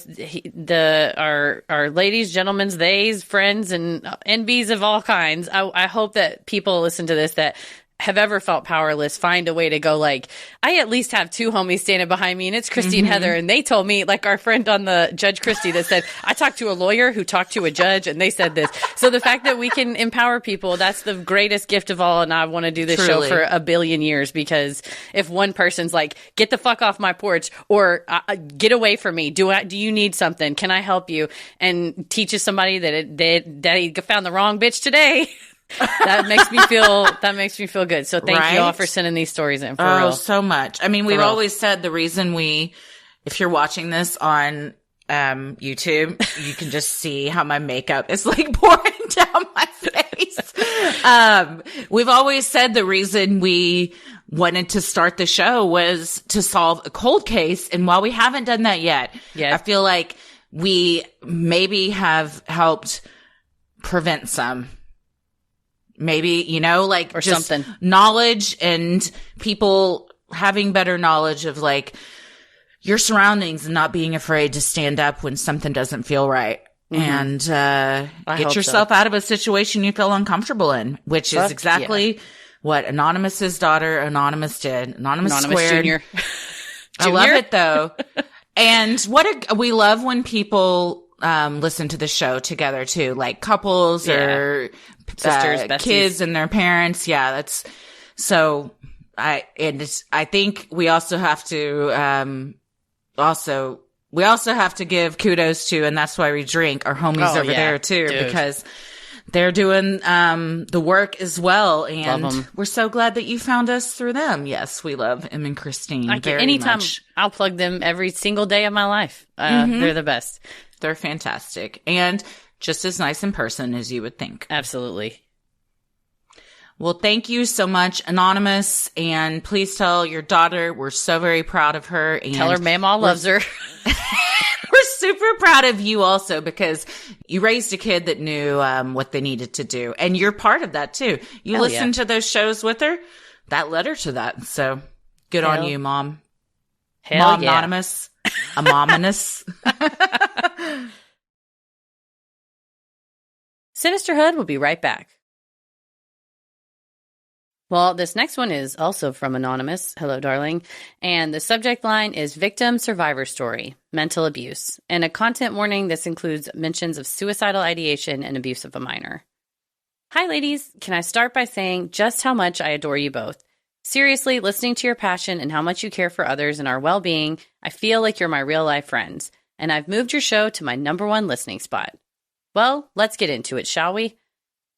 ladies, gentlemen's, theys, friends, and NBs of all kinds. I hope that people listen to this that have ever felt powerless find a way to go like, I at least have two homies standing behind me, and it's Christy and Heather, and they told me, like our friend on the Judge Christy that said, I talked to a lawyer who talked to a judge, and they said this. So the fact that we can empower people, that's the greatest gift of all, and I want to do this show for a billion years, because if one person's like, get the fuck off my porch, or get away from me, do you need something? Can I help you? And teaches somebody that he found the wrong bitch today. that makes me feel good. So thank you all for sending these stories in, for real. So much. I mean, we've always said the reason if you're watching this on YouTube, you can just see how my makeup is like pouring down my face. We've always said the reason we wanted to start the show was to solve a cold case. And while we haven't done that yet, I feel like we maybe have helped prevent some. Maybe, like or just something. Knowledge, and people having better knowledge of like your surroundings and not being afraid to stand up when something doesn't feel right. And get yourself out of a situation you feel uncomfortable in, which is exactly what Anonymous's daughter Anonymous did. Anonymous squared. Junior. I love it though. And we love when people listen to the show together too, like couples or sisters, kids and their parents. Yeah, that's so. I think we also have to give kudos to, and that's why we drink, our homies over there too, because they're doing the work as well, and we're so glad that you found us through them. Yes, we love Em and Christine anytime much. I'll plug them every single day of my life. They're the best. They're fantastic, and just as nice in person as you would think. Absolutely. Well, thank you so much, Anonymous, and please tell your daughter we're so very proud of her. And tell her Mamaw loves her. We're super proud of you also, because you raised a kid that knew what they needed to do, and you're part of that too. You listened to those shows with her. That led her to that. So good on you, Mom. Mom Anonymous. A mominous. Sinisterhood will be right back. Well, this next one is also from Anonymous. Hello, darling. And the subject line is Victim Survivor Story, Mental Abuse. And a content warning, this includes mentions of suicidal ideation and abuse of a minor. Hi, ladies. Can I start by saying just how much I adore you both? Seriously, listening to your passion and how much you care for others and our well-being, I feel like you're my real-life friends. And I've moved your show to my #1 listening spot. Well, let's get into it, shall we?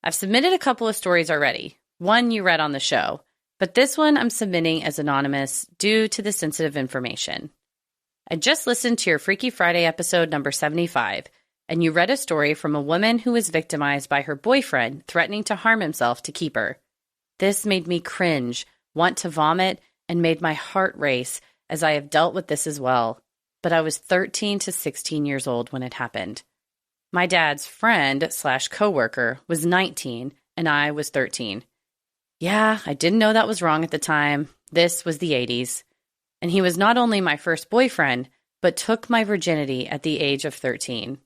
I've submitted a couple of stories already. One you read on the show, but this one I'm submitting as anonymous due to the sensitive information. I just listened to your Freaky Friday episode number 75, and you read a story from a woman who was victimized by her boyfriend threatening to harm himself to keep her. This made me cringe, want to vomit, and made my heart race as I have dealt with this as well. But I was 13 to 16 years old when it happened. My dad's friend/coworker was 19, and I was 13. Yeah, I didn't know that was wrong at the time. This was the 80s. And he was not only my first boyfriend, but took my virginity at the age of 13.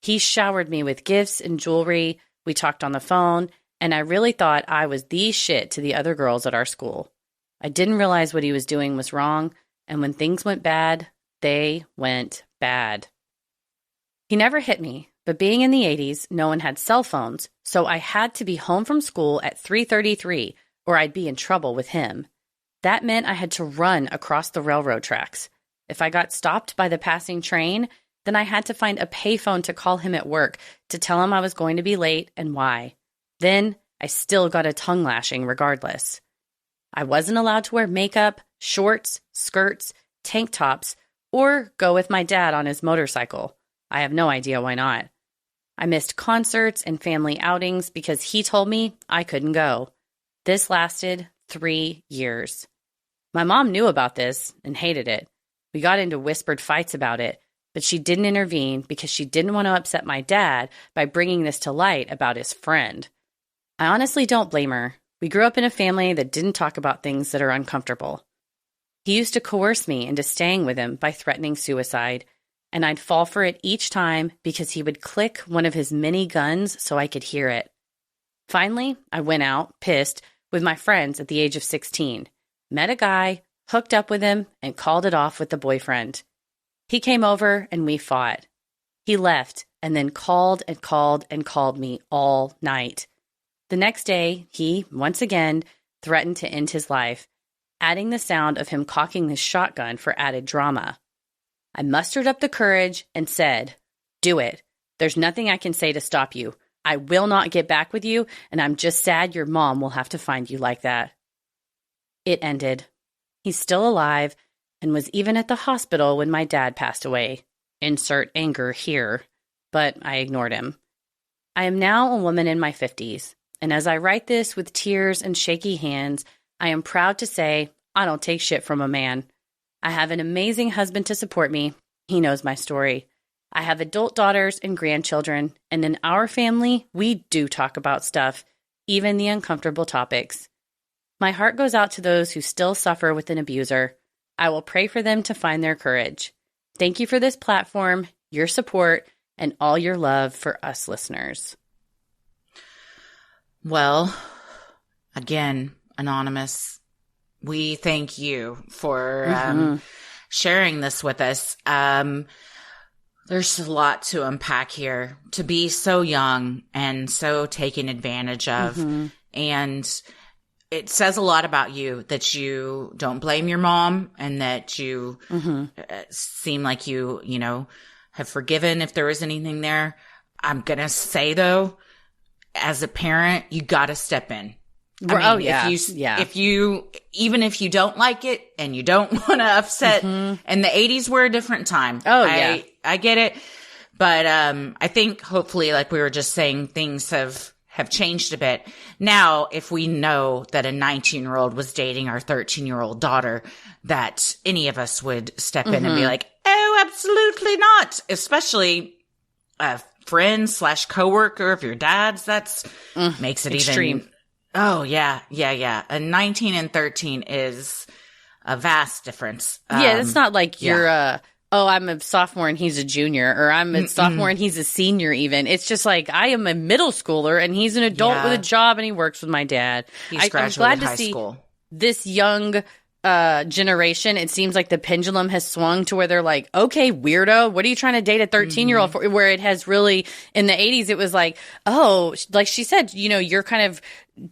He showered me with gifts and jewelry. We talked on the phone, and I really thought I was the shit to the other girls at our school. I didn't realize what he was doing was wrong, and when things went bad, they went bad. He never hit me, but being in the 80s, no one had cell phones, so I had to be home from school at 3:33, or I'd be in trouble with him. That meant I had to run across the railroad tracks. If I got stopped by the passing train, then I had to find a payphone to call him at work to tell him I was going to be late and why. Then I still got a tongue lashing regardless. I wasn't allowed to wear makeup, shorts, skirts, tank tops, or go with my dad on his motorcycle. I have no idea why not. I missed concerts and family outings because he told me I couldn't go. This lasted 3 years. My mom knew about this and hated it. We got into whispered fights about it, but she didn't intervene because she didn't want to upset my dad by bringing this to light about his friend. I honestly don't blame her. We grew up in a family that didn't talk about things that are uncomfortable. He used to coerce me into staying with him by threatening suicide, and I'd fall for it each time because he would click one of his mini guns so I could hear it. Finally, I went out, pissed, with my friends at the age of 16, met a guy, hooked up with him, and called it off with the boyfriend. He came over and we fought. He left and then called and called and called me all night. The next day, he, once again, threatened to end his life, adding the sound of him cocking his shotgun for added drama. I mustered up the courage and said, "Do it. There's nothing I can say to stop you. I will not get back with you, and I'm just sad your mom will have to find you like that." It ended. He's still alive and was even at the hospital when my dad passed away. Insert anger here, but I ignored him. I am now a woman in my 50s, and as I write this with tears and shaky hands, I am proud to say I don't take shit from a man. I have an amazing husband to support me. He knows my story. I have adult daughters and grandchildren, and in our family, we do talk about stuff, even the uncomfortable topics. My heart goes out to those who still suffer with an abuser. I will pray for them to find their courage. Thank you for this platform, your support, and all your love for us listeners. Well, again, Anonymous, we thank you for sharing this with us. There's a lot to unpack here. To be so young and so taken advantage of. And it says a lot about you that you don't blame your mom and that you seem like you have forgiven if there was anything there. I'm going to say, though, as a parent, you got to step in. If you even if you don't like it and you don't want to upset, and the 80s were a different time. I get it. But I think hopefully, like we were just saying, things have changed a bit. Now, if we know that a 19-year-old was dating our 13-year-old daughter, that any of us would step in and be like, oh, absolutely not. Especially a friend/coworker of your dad's. That's makes it extreme. Even. Oh, yeah. A 19 and 13 is a vast difference. It's not like you're oh, I'm a sophomore and he's a junior, or I'm a sophomore and he's a senior even. It's just like, I am a middle schooler and he's an adult with a job and he works with my dad. He's graduated I'm glad to high see school. This young generation, it seems like the pendulum has swung to where they're like, okay, weirdo, what are you trying to date a 13-year-old for? Where it has really, in the 80s, it was like, oh, like she said, you know, you're kind of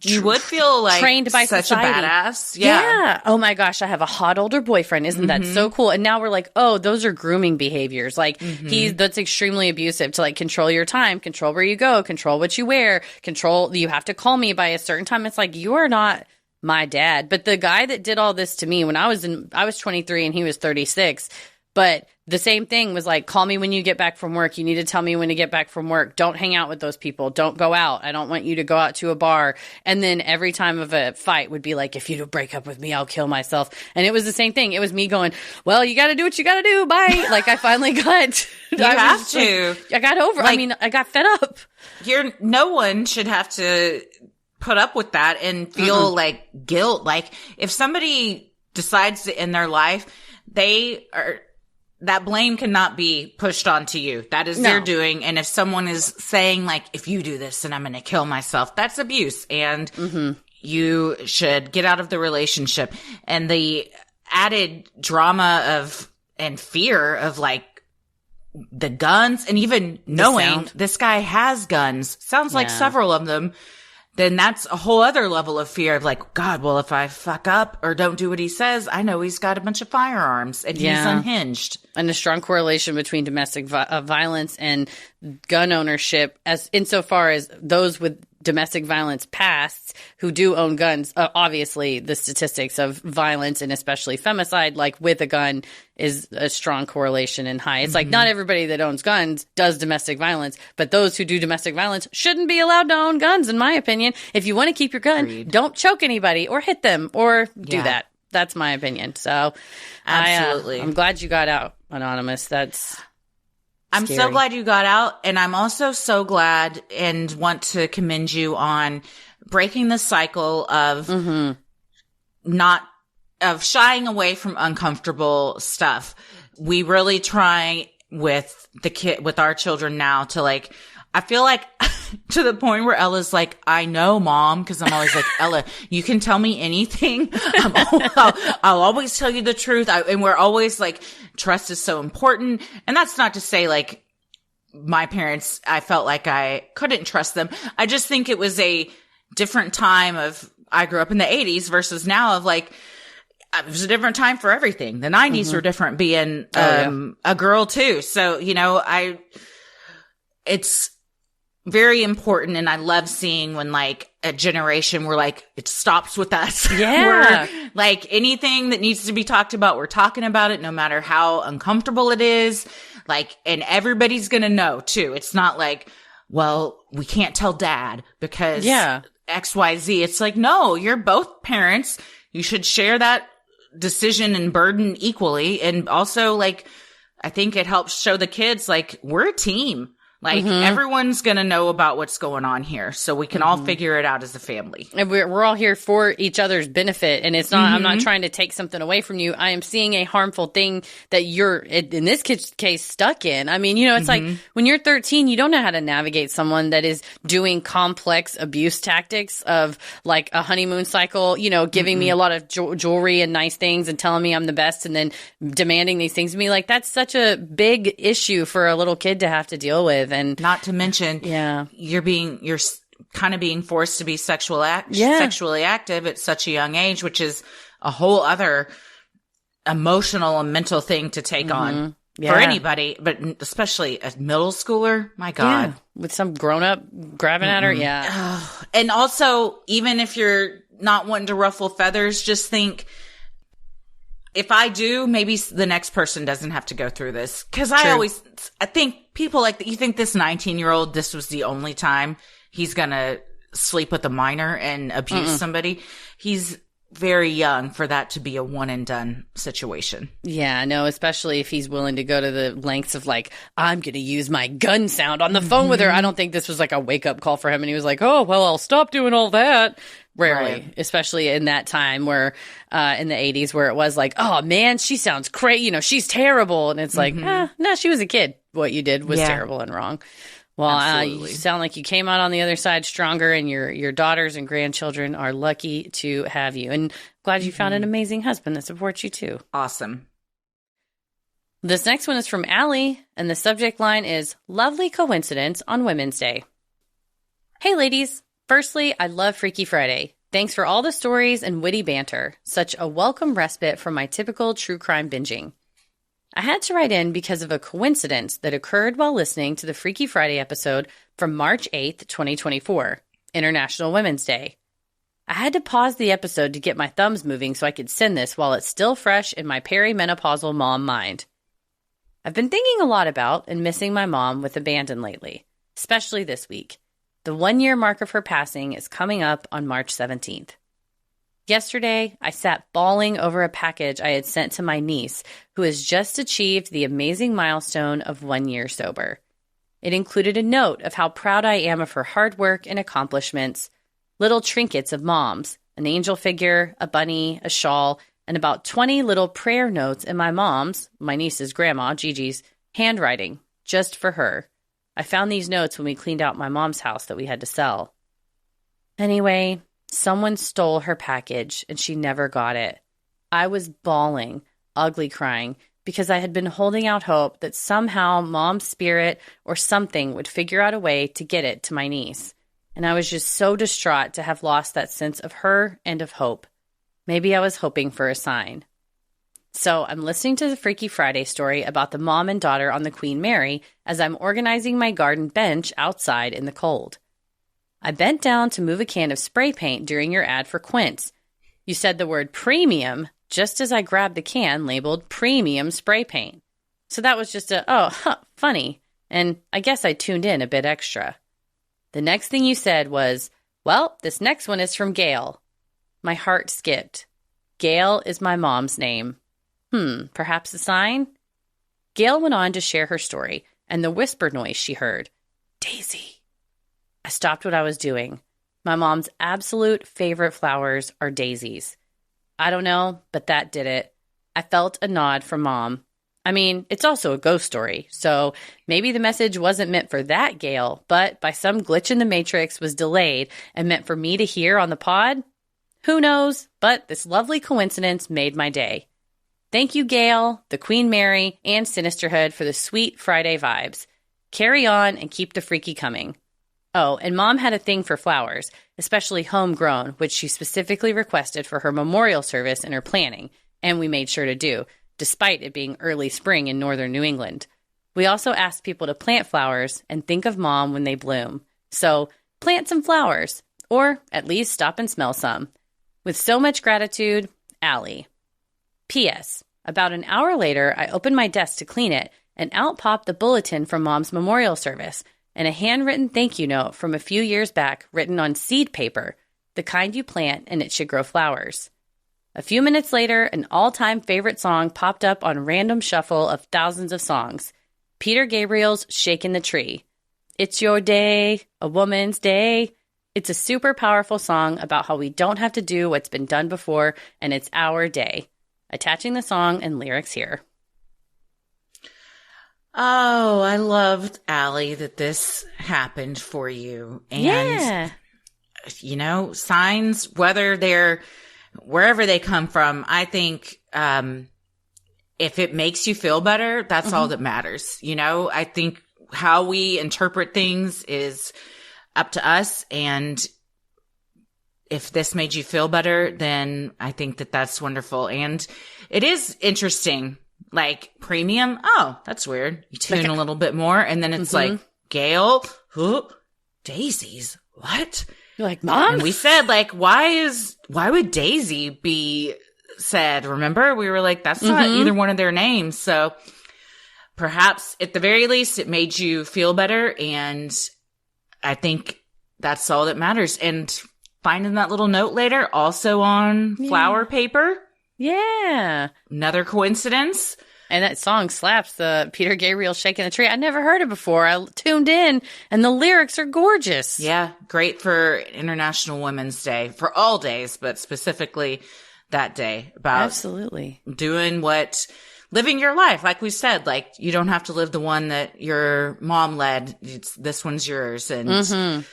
you would feel like trained by such society. a badass. Yeah. Oh my gosh, I have a hot older boyfriend. Isn't that so cool? And now we're like, oh, those are grooming behaviors. Like that's extremely abusive to like control your time, control where you go, control what you wear, control, you have to call me by a certain time. It's like, you are not my dad. But the guy that did all this to me when I was 23 and he was 36, but the same thing was like, call me when you get back from work. You need to tell me when to get back from work. Don't hang out with those people. Don't go out. I don't want you to go out to a bar. And then every time of a fight would be like, if you don't break up with me, I'll kill myself. And it was the same thing. It was me going, well, you got to do what you got to do. Bye. Like I finally got, you have to. Like, I got over. Like, I mean, I got fed up. No one should have to put up with that and feel like guilt. Like if somebody decides to end their life, that blame cannot be pushed onto you. That is their doing. And if someone is saying like, if you do this, then I'm going to kill myself, that's abuse. And you should get out of the relationship. And the added drama and fear of like the guns and even knowing this guy has guns, sounds like several of them, then that's a whole other level of fear of like, God, well, if I fuck up or don't do what he says, I know he's got a bunch of firearms and he's unhinged. And a strong correlation between domestic violence and gun ownership, as insofar as those with domestic violence pasts who do own guns. Obviously, the statistics of violence and especially femicide, like with a gun, is a strong correlation and high. It's like not everybody that owns guns does domestic violence, but those who do domestic violence shouldn't be allowed to own guns, in my opinion. If you want to keep your gun, don't choke anybody or hit them or do that. That's my opinion. So, absolutely, I'm glad you got out, Anonymous. I'm so glad you got out, and I'm also so glad and want to commend you on breaking the cycle of of shying away from uncomfortable stuff. We really try with our children now to like, I feel like to the point where Ella's like, I know, Mom, because I'm always like, Ella, you can tell me anything. I'll always tell you the truth. And we're always like, trust is so important. And that's not to say like my parents, I felt like I couldn't trust them. I just think it was a different time I grew up in the 80s versus now of like, it was a different time for everything. The 90s were different being a girl too. So, you know, it's very important, and I love seeing when like a generation where like it stops with us. Yeah. We're, like anything that needs to be talked about, we're talking about it no matter how uncomfortable it is. Like, and everybody's gonna know too. It's not like, well, we can't tell dad because XYZ. It's like, no, you're both parents. You should share that decision and burden equally. And also like, I think it helps show the kids like we're a team. Like everyone's going to know about what's going on here. So we can all figure it out as a family. And we're all here for each other's benefit. And it's not, I'm not trying to take something away from you. I am seeing a harmful thing that you're, in this case, stuck in. I mean, you know, it's like when you're 13, you don't know how to navigate someone that is doing complex abuse tactics of like a honeymoon cycle, you know, giving me a lot of jewelry and nice things and telling me I'm the best and then demanding these things of me. Like that's such a big issue for a little kid to have to deal with. And not to mention, you're kind of being forced to be sexually active at such a young age, which is a whole other emotional and mental thing to take on for anybody, but especially a middle schooler. My God. With some grown up grabbing at her. Yeah. And also, even if you're not wanting to ruffle feathers, just think, if I do, maybe the next person doesn't have to go through this. Cause I think people like that. You think this 19-year-old, this was the only time he's going to sleep with a minor and abuse somebody. He's very young for that to be a one and done situation. Yeah, no, especially if he's willing to go to the lengths of like, I'm going to use my gun sound on the phone with her. I don't think this was like a wake up call for him. And he was like, oh, well, I'll stop doing all that. Rarely, Right. especially in that time where, in the 80s, where it was like, oh man, she sounds crazy. She's terrible. And it's like, no, she was a kid. What you did was Yeah. terrible and wrong. Well, you Absolutely. sound like you came out on the other side stronger, and your daughters and grandchildren are lucky to have you. And glad you found an amazing husband that supports you too. Awesome. This next one is from Allie, and the subject line is Lovely Coincidence on Women's Day. Hey, ladies. Firstly, I love Freaky Friday. Thanks for all the stories and witty banter. Such a welcome respite from my typical true crime binging. I had to write in because of a coincidence that occurred while listening to the Freaky Friday episode from March 8th, 2024, International Women's Day. I had to pause the episode to get my thumbs moving so I could send this while it's still fresh in my perimenopausal mom mind. I've been thinking a lot about and missing my mom with abandon lately, especially this week. The 1-year mark of her passing is coming up on March 17th. Yesterday, I sat bawling over a package I had sent to my niece, who has just achieved the amazing milestone of 1 year sober. It included a note of how proud I am of her hard work and accomplishments, little trinkets of mom's, an angel figure, a bunny, a shawl, and about 20 little prayer notes in my mom's, my niece's grandma, Gigi's, handwriting, just for her. I found these notes when we cleaned out my mom's house that we had to sell. Anyway, someone stole her package and she never got it. I was bawling, ugly crying, because I had been holding out hope that somehow mom's spirit or something would figure out a way to get it to my niece. And I was just so distraught to have lost that sense of her and of hope. Maybe I was hoping for a sign. So I'm listening to the Freaky Friday story about the mom and daughter on the Queen Mary as I'm organizing my garden bench outside in the cold. I bent down to move a can of spray paint during your ad for Quince. You said the word premium just as I grabbed the can labeled premium spray paint. So that was just funny. And I guess I tuned in a bit extra. The next thing you said was, well, this next one is from Gail. My heart skipped. Gail is my mom's name. Perhaps a sign? Gail went on to share her story and the whisper noise she heard. Daisy. I stopped what I was doing. My mom's absolute favorite flowers are daisies. I don't know, but that did it. I felt a nod from Mom. I mean, it's also a ghost story, so maybe the message wasn't meant for that Gail, but by some glitch in the matrix was delayed and meant for me to hear on the pod? Who knows, but this lovely coincidence made my day. Thank you, Gail, the Queen Mary, and Sinisterhood for the sweet Friday vibes. Carry on and keep the freaky coming. Oh, and Mom had a thing for flowers, especially homegrown, which she specifically requested for her memorial service in her planning, and we made sure to do, despite it being early spring in northern New England. We also asked people to plant flowers and think of Mom when they bloom. So, plant some flowers, or at least stop and smell some. With so much gratitude, Allie. P.S. About an hour later, I opened my desk to clean it, and out popped the bulletin from Mom's memorial service, and a handwritten thank you note from a few years back written on seed paper, the kind you plant and it should grow flowers. A few minutes later, an all-time favorite song popped up on random shuffle of thousands of songs. Peter Gabriel's Shakin' the Tree. It's your day, a woman's day. It's a super powerful song about how we don't have to do what's been done before, and it's our day. Attaching the song and lyrics here. Oh, I loved, Allie, that this happened for you. And, signs, whether they're wherever they come from, I think if it makes you feel better, that's all that matters. I think how we interpret things is up to us. And if this made you feel better, then I think that that's wonderful. And it is interesting. Like premium. Oh, that's weird. You tune a little bit more and then it's like, Gail, daisies. What? You're like, Mom? And we said why would Daisy be said? Remember? We were like, that's not either one of their names. So perhaps at the very least it made you feel better. And I think that's all that matters. And finding that little note later also on flower paper. Yeah. Another coincidence. And that song slaps, the Peter Gabriel Shaking the Tree. I never heard it before. I tuned in, and the lyrics are gorgeous. Yeah, great for International Women's Day, for all days, but specifically that day, about Absolutely living your life. Like we said, like you don't have to live the one that your mom led. This one's yours, and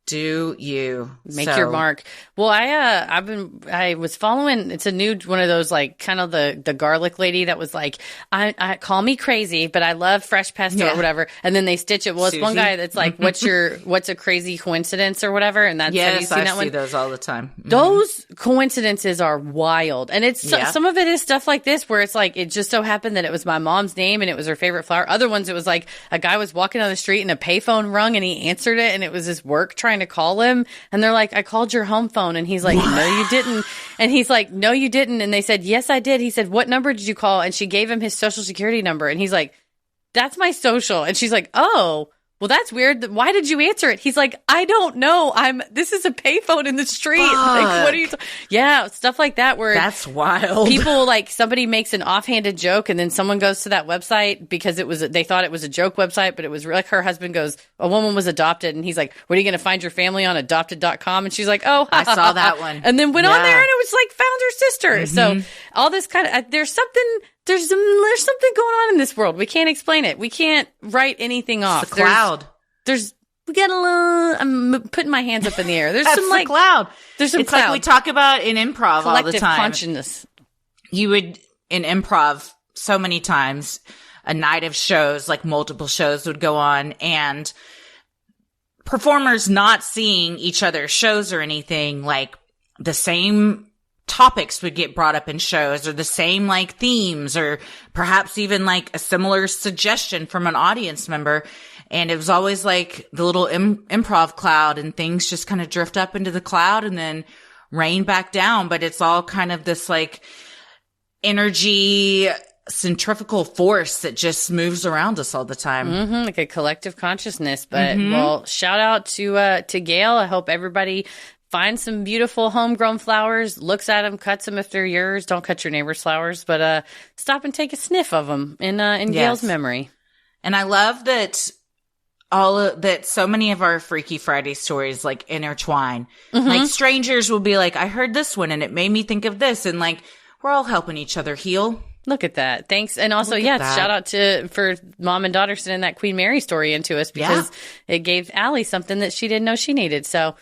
do you make your mark. Well, I was following, it's a new one of those, like kind of the garlic lady that was like, I call me crazy, but I love fresh pesto or whatever. And then they stitch it. Well, it's one guy that's like, what's a crazy coincidence or whatever. And that's, have you seen that one? I see those all the time. Those coincidences are wild. And it's some of it is stuff like this where it's like, it just so happened that it was my mom's name and it was her favorite flower. Other ones, it was like a guy was walking on the street and a payphone rung and he answered it and it was his work trying to call him. And they're like, I called your home phone. And he's like, no, you didn't. And he's like, no, you didn't. And they said, yes, I did. He said, what number did you call? And she gave him his social security number. And he's like, that's my social. And she's like, oh, well, that's weird. Why did you answer it? He's like, I don't know. This is a payphone in the street. Like, what are you? Yeah, stuff like that. Where that's wild. People, like, somebody makes an offhanded joke, and then someone goes to that website because they thought it was a joke website, but it was like her husband goes, a woman was adopted, and he's like, what are you going to find your family on adopted.com? And she's like, oh, I saw that one, and then went on there, and it was like found her sister. So all this kind of there's something going on in this world. We can't explain it. We can't write anything off. It's the cloud. We got a little. I'm putting my hands up in the air. There's some like cloud. There's some it's cloud. Like we talk about in improv all the time. Consciousness. You would in improv so many times. A night of shows, like multiple shows, would go on, and performers not seeing each other's shows or anything, like the same topics would get brought up in shows, or the same like themes, or perhaps even like a similar suggestion from an audience member. And it was always like the little improv cloud, and things just kind of drift up into the cloud and then rain back down. But it's all kind of this like energy centrifugal force that just moves around us all the time. Like a collective consciousness. But well, shout out to Gail. I hope everybody finds some beautiful homegrown flowers, looks at them, cuts them if they're yours. Don't cut your neighbor's flowers, but stop and take a sniff of them in Gail's memory. And I love that that so many of our Freaky Friday stories like intertwine. Like strangers will be like, I heard this one and it made me think of this, and like we're all helping each other heal. Look at that. Thanks. And also, shout out for mom and daughter sending that Queen Mary story into us, because it gave Allie something that she didn't know she needed. So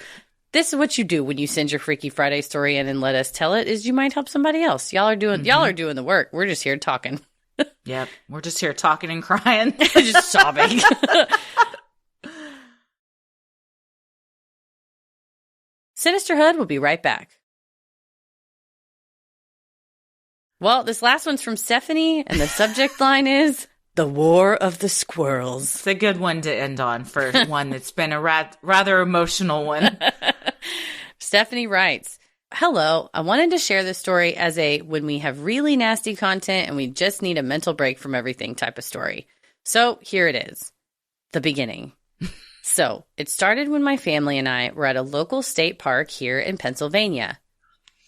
this is what you do when you send your Freaky Friday story in and let us tell it, is you might help somebody else. Y'all are doing the work. We're just here talking. Yep. We're just here talking and crying. Just sobbing. Sinisterhood will be right back. Well, this last one's from Stephanie, and the subject line is The War of the Squirrels. It's a good one to end on for one that's been a rather emotional one. Stephanie writes, hello, I wanted to share this story as when we have really nasty content and we just need a mental break from everything type of story. So here it is. The beginning. So it started when my family and I were at a local state park here in Pennsylvania.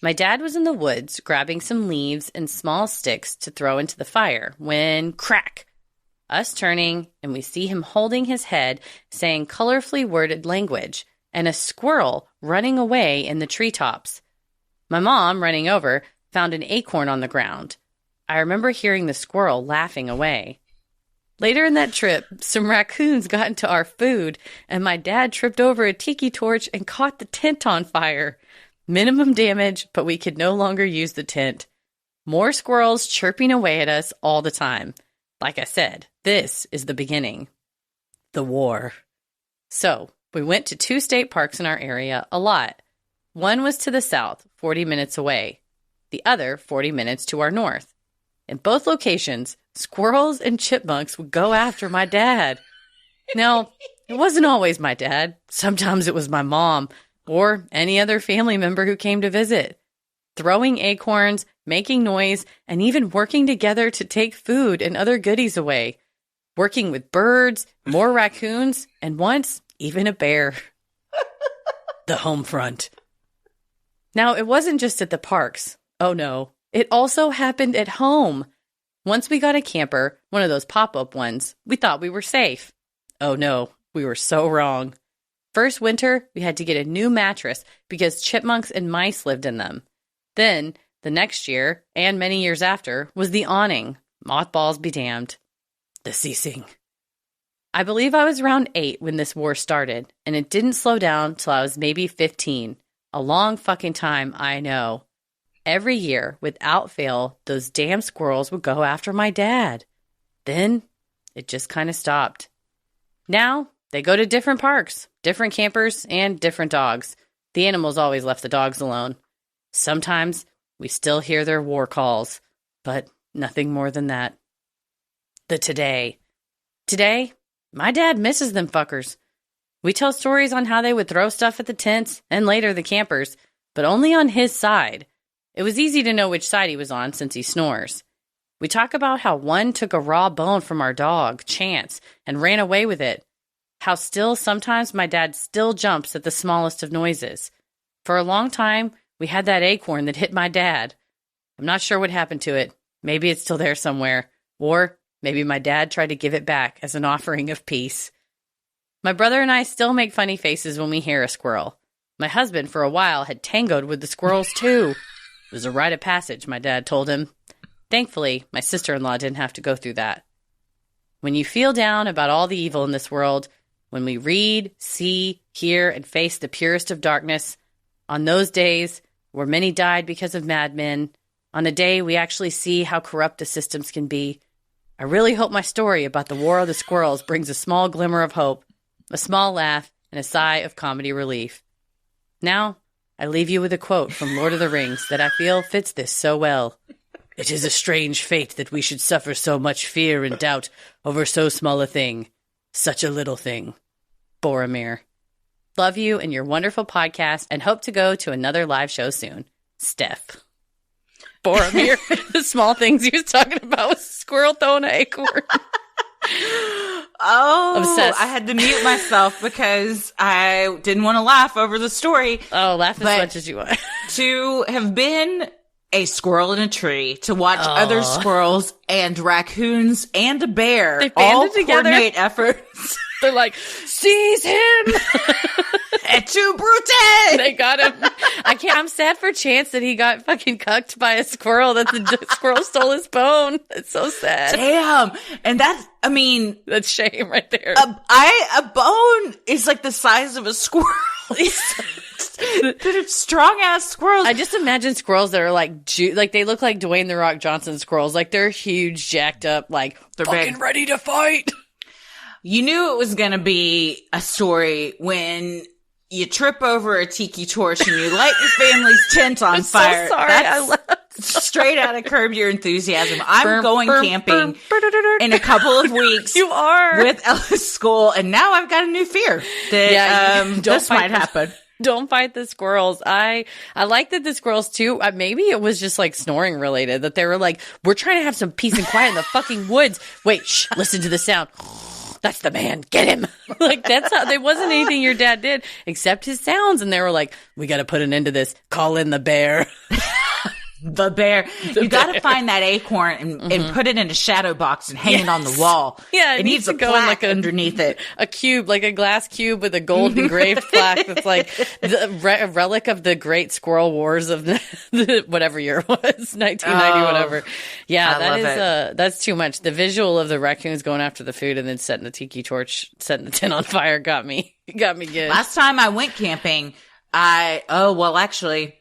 My dad was in the woods grabbing some leaves and small sticks to throw into the fire when crack! Us turning, and we see him holding his head, saying colorfully worded language, and a squirrel running away in the treetops. My mom, running over, found an acorn on the ground. I remember hearing the squirrel laughing away. Later in that trip, some raccoons got into our food, and my dad tripped over a tiki torch and caught the tent on fire. Minimum damage, but we could no longer use the tent. More squirrels chirping away at us all the time. Like I said, this is the beginning. The war. So, we went to 2 state parks in our area a lot. One was to the south, 40 minutes away. The other, 40 minutes to our north. In both locations, squirrels and chipmunks would go after my dad. Now, it wasn't always my dad. Sometimes it was my mom, or any other family member who came to visit. Throwing acorns, making noise, and even working together to take food and other goodies away. Working with birds, more raccoons, and once, even a bear. The home front. Now, it wasn't just at the parks. Oh no, it also happened at home. Once we got a camper, one of those pop-up ones, we thought we were safe. Oh no, we were so wrong. First winter, we had to get a new mattress because chipmunks and mice lived in them. Then, the next year, and many years after, was the awning. Mothballs be damned. The ceasing. I believe I was around 8 when this war started, and it didn't slow down till I was maybe 15. A long fucking time, I know. Every year, without fail, those damn squirrels would go after my dad. Then, it just kind of stopped. Now, they go to different parks, different campers, and different dogs. The animals always left the dogs alone. Sometimes, we still hear their war calls, but nothing more than that. The today. Today, my dad misses them fuckers. We tell stories on how they would throw stuff at the tents, and later the campers, but only on his side. It was easy to know which side he was on since he snores. We talk about how one took a raw bone from our dog, Chance, and ran away with it. How still sometimes my dad still jumps at the smallest of noises. For a long time, we had that acorn that hit my dad. I'm not sure what happened to it. Maybe it's still there somewhere. Or maybe my dad tried to give it back as an offering of peace. My brother and I still make funny faces when we hear a squirrel. My husband, for a while, had tangoed with the squirrels, too. It was a rite of passage, my dad told him. Thankfully, my sister-in-law didn't have to go through that. When you feel down about all the evil in this world, when we read, see, hear, and face the purest of darkness, on those days where many died because of madmen, on a day we actually see how corrupt the systems can be, I really hope my story about the War of the Squirrels brings a small glimmer of hope, a small laugh, and a sigh of comedy relief. Now, I leave you with a quote from Lord of the Rings that I feel fits this so well. It is a strange fate that we should suffer so much fear and doubt over so small a thing. Such a little thing. Boromir. Love you and your wonderful podcast and hope to go to another live show soon. Steph. Boromir. The small things he was talking about was squirrel throwing an acorn. Oh, Obsessed. I had to mute myself because I didn't want to laugh over the story. Oh, laugh as much as you want. To have been a squirrel in a tree, to watch other squirrels and raccoons and a bear They all banded together. coordinate efforts. They're like, seize him! Et tu, Brute! They got him. I'm sad for Chance that he got fucking cucked by a squirrel, that the squirrel stole his bone. It's so sad. Damn. And That's shame right there. a bone is like the size of a squirrel. They're strong ass squirrels. I just imagine squirrels that are like they look like Dwayne The Rock Johnson squirrels. Like they're huge, jacked up, like They're fucking big. ready to fight. You knew it was going to be a story when you trip over a tiki torch and you light your family's tent on fire. So sorry. That's straight out of Curb Your Enthusiasm. I'm going camping in a couple of weeks. You are. With Ella's school, and now I've got a new fear that this might happen. Don't fight the squirrels. I like that the squirrels too. Maybe it was just like snoring related, that they were like, we're trying to have some peace and quiet in the fucking woods. Wait, shh, listen to the sound. That's the man. Get him. Like that's how, there wasn't anything your dad did except his sounds. And they were like, we got to put an end to this. Call in the bear. The bear. You got to find that acorn and put it in a shadow box and hang it on the wall. Yeah, it needs to go in like underneath it. A cube, like a glass cube with a gold engraved plaque that's like a relic of the Great Squirrel Wars of the whatever year it was, 1990, whatever. Yeah, that's too much. The visual of the raccoons going after the food and then setting the tiki torch, setting the tent on fire got me good. Last time I went camping, actually,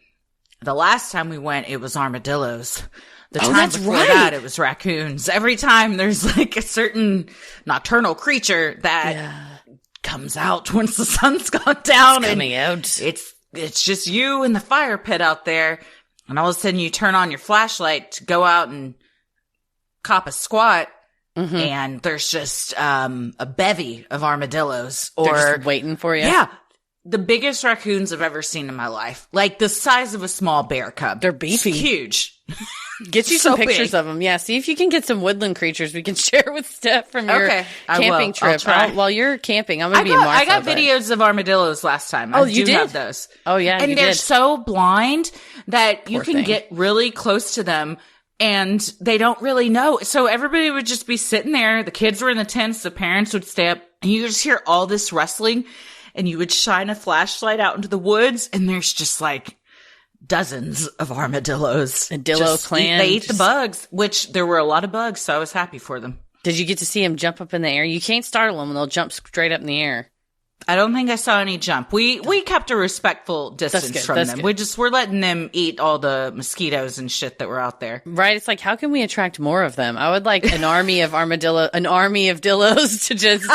the last time we went, it was armadillos. The time before that, it was raccoons. Every time there's like a certain nocturnal creature that comes out once the sun's gone down. It's coming out. It's just you and the fire pit out there. And all of a sudden you turn on your flashlight to go out and cop a squat. Mm-hmm. And there's just a bevy of armadillos. They're just waiting for you. Yeah. The biggest raccoons I've ever seen in my life. Like the size of a small bear cub. They're beefy. It's huge. Get you some pictures of them. Yeah, see if you can get some woodland creatures we can share with Steph from your camping trip. While you're camping, I'm going to be in Martha. I got videos of armadillos last time. You did? Have those. Oh, yeah, and they're so blind that you can get really close to them and they don't really know. So everybody would just be sitting there. The kids were in the tents. The parents would stay up, and you just hear all this rustling, and you would shine a flashlight out into the woods, and there's just like dozens of armadillos. Clan. They ate the bugs, which there were a lot of bugs, so I was happy for them. Did you get to see them jump up in the air? You can't startle them when they'll jump straight up in the air. I don't think I saw any jump. We kept a respectful distance from them. Good. We're letting them eat all the mosquitoes and shit that were out there. Right. It's like, how can we attract more of them? I would like an army of dillos to just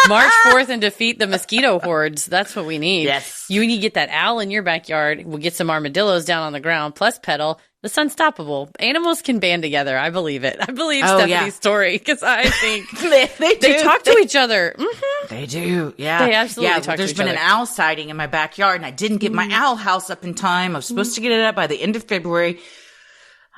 march forth and defeat the mosquito hordes. That's what we need. Yes. You need to get that owl in your backyard. We'll get some armadillos down on the ground, plus Petal. It's unstoppable. Animals can band together. I believe it. I believe Stephanie's story, because I think they talk to each other. Mm-hmm. They do. Yeah. They absolutely talk to each other. There's been an owl sighting in my backyard, and I didn't get my owl house up in time. I was supposed to get it up by the end of February.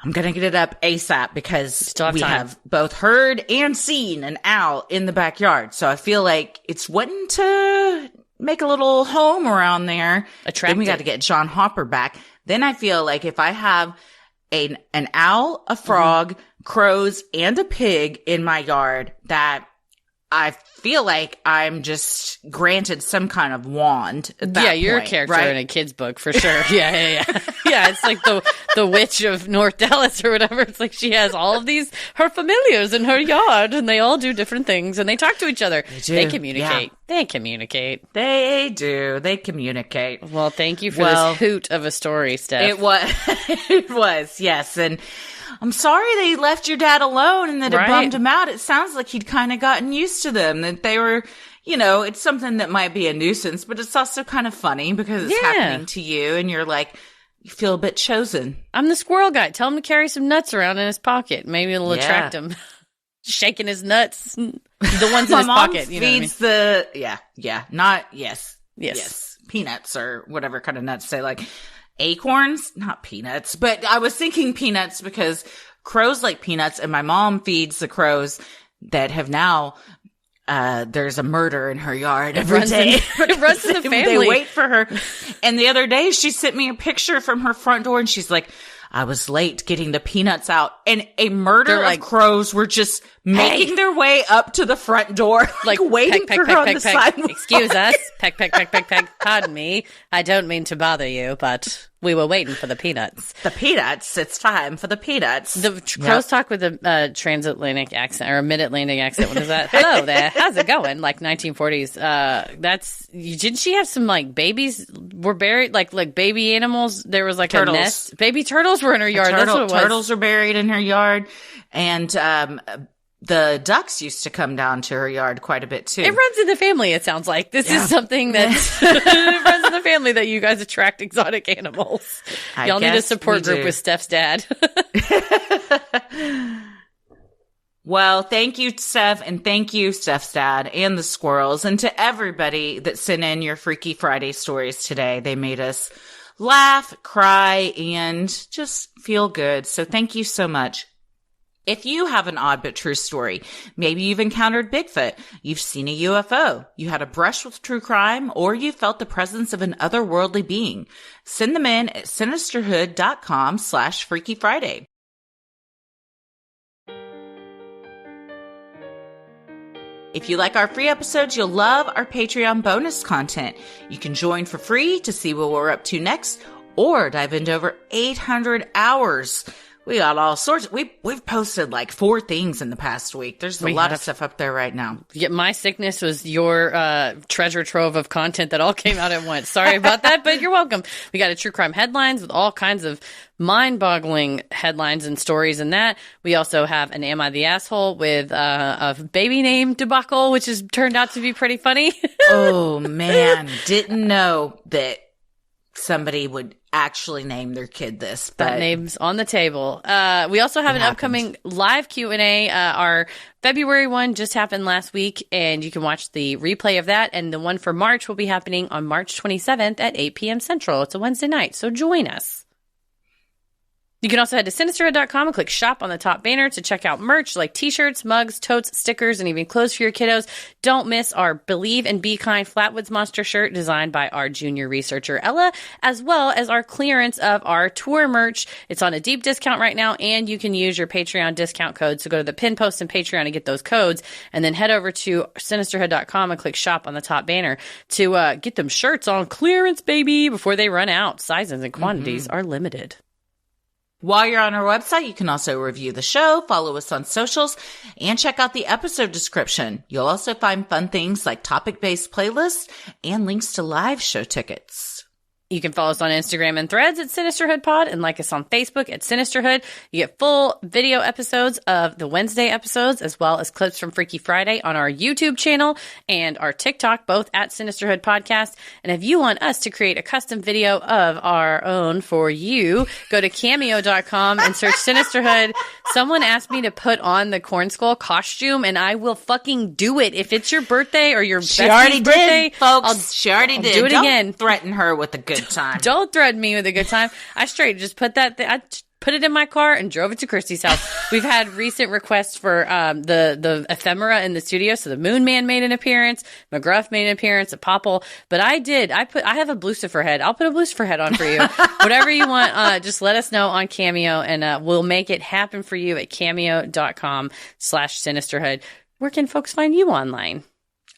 I'm going to get it up ASAP because we have both heard and seen an owl in the backyard. So I feel like it's wanting to make a little home around there. Then we got to get John Hopper back. Then I feel like if I have an owl, a frog, crows, and a pig in my yard, that I feel like I'm just granted some kind of wand at that point, you're a character right? in a kid's book for sure. Yeah. Yeah, it's like the witch of North Dallas or whatever. It's like she has all of her familiars in her yard, and they all do different things, and they talk to each other. They communicate. Yeah. They communicate. They do. They communicate. Well, thank you for this hoot of a story, Steph. It was. It was, yes. And I'm sorry they left your dad alone and that it bummed him out. It sounds like he'd kind of gotten used to them, that they were, it's something that might be a nuisance, but it's also kind of funny because it's happening to you, and you're like, you feel a bit chosen. I'm the squirrel guy. Tell him to carry some nuts around in his pocket. Maybe it'll attract him. Shaking his nuts. The ones in his pocket. You know what I mean? Yes. Peanuts or whatever kind of nuts they like. Acorns, not peanuts, but I was thinking peanuts because crows like peanuts, and my mom feeds the crows that have now, there's a murder in her yard every day. It runs in the family. They wait for her. And the other day she sent me a picture from her front door, and she's like, I was late getting the peanuts out, and a murder of crows were just making their way up to the front door, like waiting for her on the sidewalk. Excuse us. Peck. Pardon me. I don't mean to bother you, but we were waiting for the peanuts. The peanuts. It's time for the peanuts. The crows talk with a transatlantic accent or a mid-Atlantic accent. What is that? Hello there. How's it going? Like 1940s. Didn't she have some like babies were buried, like baby animals? There was like turtles. A nest. Baby turtles were in her yard. That's what it was. Turtles are buried in her yard, and the ducks used to come down to her yard quite a bit too. It runs in the family, it sounds like. This is something that it runs in the family, that you guys attract exotic animals. Y'all need a support group with Steph's dad. Well, thank you, Steph, and thank you, Steph's dad, and the squirrels, and to everybody that sent in your Freaky Friday stories today. They made us laugh, cry, and just feel good. So thank you so much. If you have an odd but true story, maybe you've encountered Bigfoot, you've seen a UFO, you had a brush with true crime, or you felt the presence of an otherworldly being, send them in at sinisterhood.com/Freaky Friday. If you like our free episodes, you'll love our Patreon bonus content. You can join for free to see what we're up to next, or dive into over 800 hours. We got all sorts. We've posted like 4 things in the past week. There's a lot of stuff up there right now. Yeah, my sickness was your treasure trove of content that all came out at once. Sorry about that, but you're welcome. We got a true crime headlines with all kinds of mind-boggling headlines and stories in that. We also have an Am I the Asshole with a baby name debacle, which has turned out to be pretty funny. Oh, man. Didn't know that somebody would actually name their kid this, but that name's on the table. We also have an upcoming live Q&A. Our February one just happened last week, and you can watch the replay of that. And the one for March will be happening on March 27th at 8 p.m. Central. It's a Wednesday night, so join us. You can also head to Sinisterhood.com and click shop on the top banner to check out merch like t-shirts, mugs, totes, stickers, and even clothes for your kiddos. Don't miss our Believe and Be Kind Flatwoods Monster shirt designed by our junior researcher Ella, as well as our clearance of our tour merch. It's on a deep discount right now, and you can use your Patreon discount code. So go to the pin post and Patreon to get those codes, and then head over to Sinisterhood.com and click shop on the top banner to get them shirts on clearance, baby, before they run out. Sizes and quantities are limited. While you're on our website, you can also review the show, follow us on socials, and check out the episode description. You'll also find fun things like topic-based playlists and links to live show tickets. You can follow us on Instagram and Threads at Sinisterhood Pod and like us on Facebook at Sinisterhood. You get full video episodes of the Wednesday episodes as well as clips from Freaky Friday on our YouTube channel and our TikTok, both at Sinisterhood Podcast. And if you want us to create a custom video of our own for you, go to cameo.com and search Sinisterhood. Someone asked me to put on the Corn Skull costume and I will fucking do it. If it's your birthday or your bestie's birthday, folks. She already did. Do it Don't again. Threaten her with a good time. Don't threaten me with a good time. I straight just put that. I put it in my car and drove it to Christy's house. We've had recent requests for the ephemera in the studio. So the Moon Man made an appearance, McGruff made an appearance, a Popple. But I have a Lucifer head. I'll put a Lucifer head on for you. Whatever you want, just let us know on Cameo and we'll make it happen for you at cameo.com/Sinisterhood. Where can folks find you online?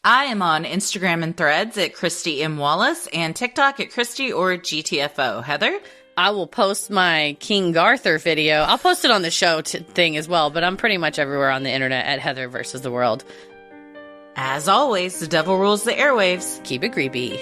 I am on Instagram and Threads at Christy M. Wallace and TikTok at Christy or GTFO. Heather? I will post my King Arthur video. I'll post it on the show thing as well, but I'm pretty much everywhere on the internet at Heather versus the World. As always, the devil rules the airwaves. Keep it creepy.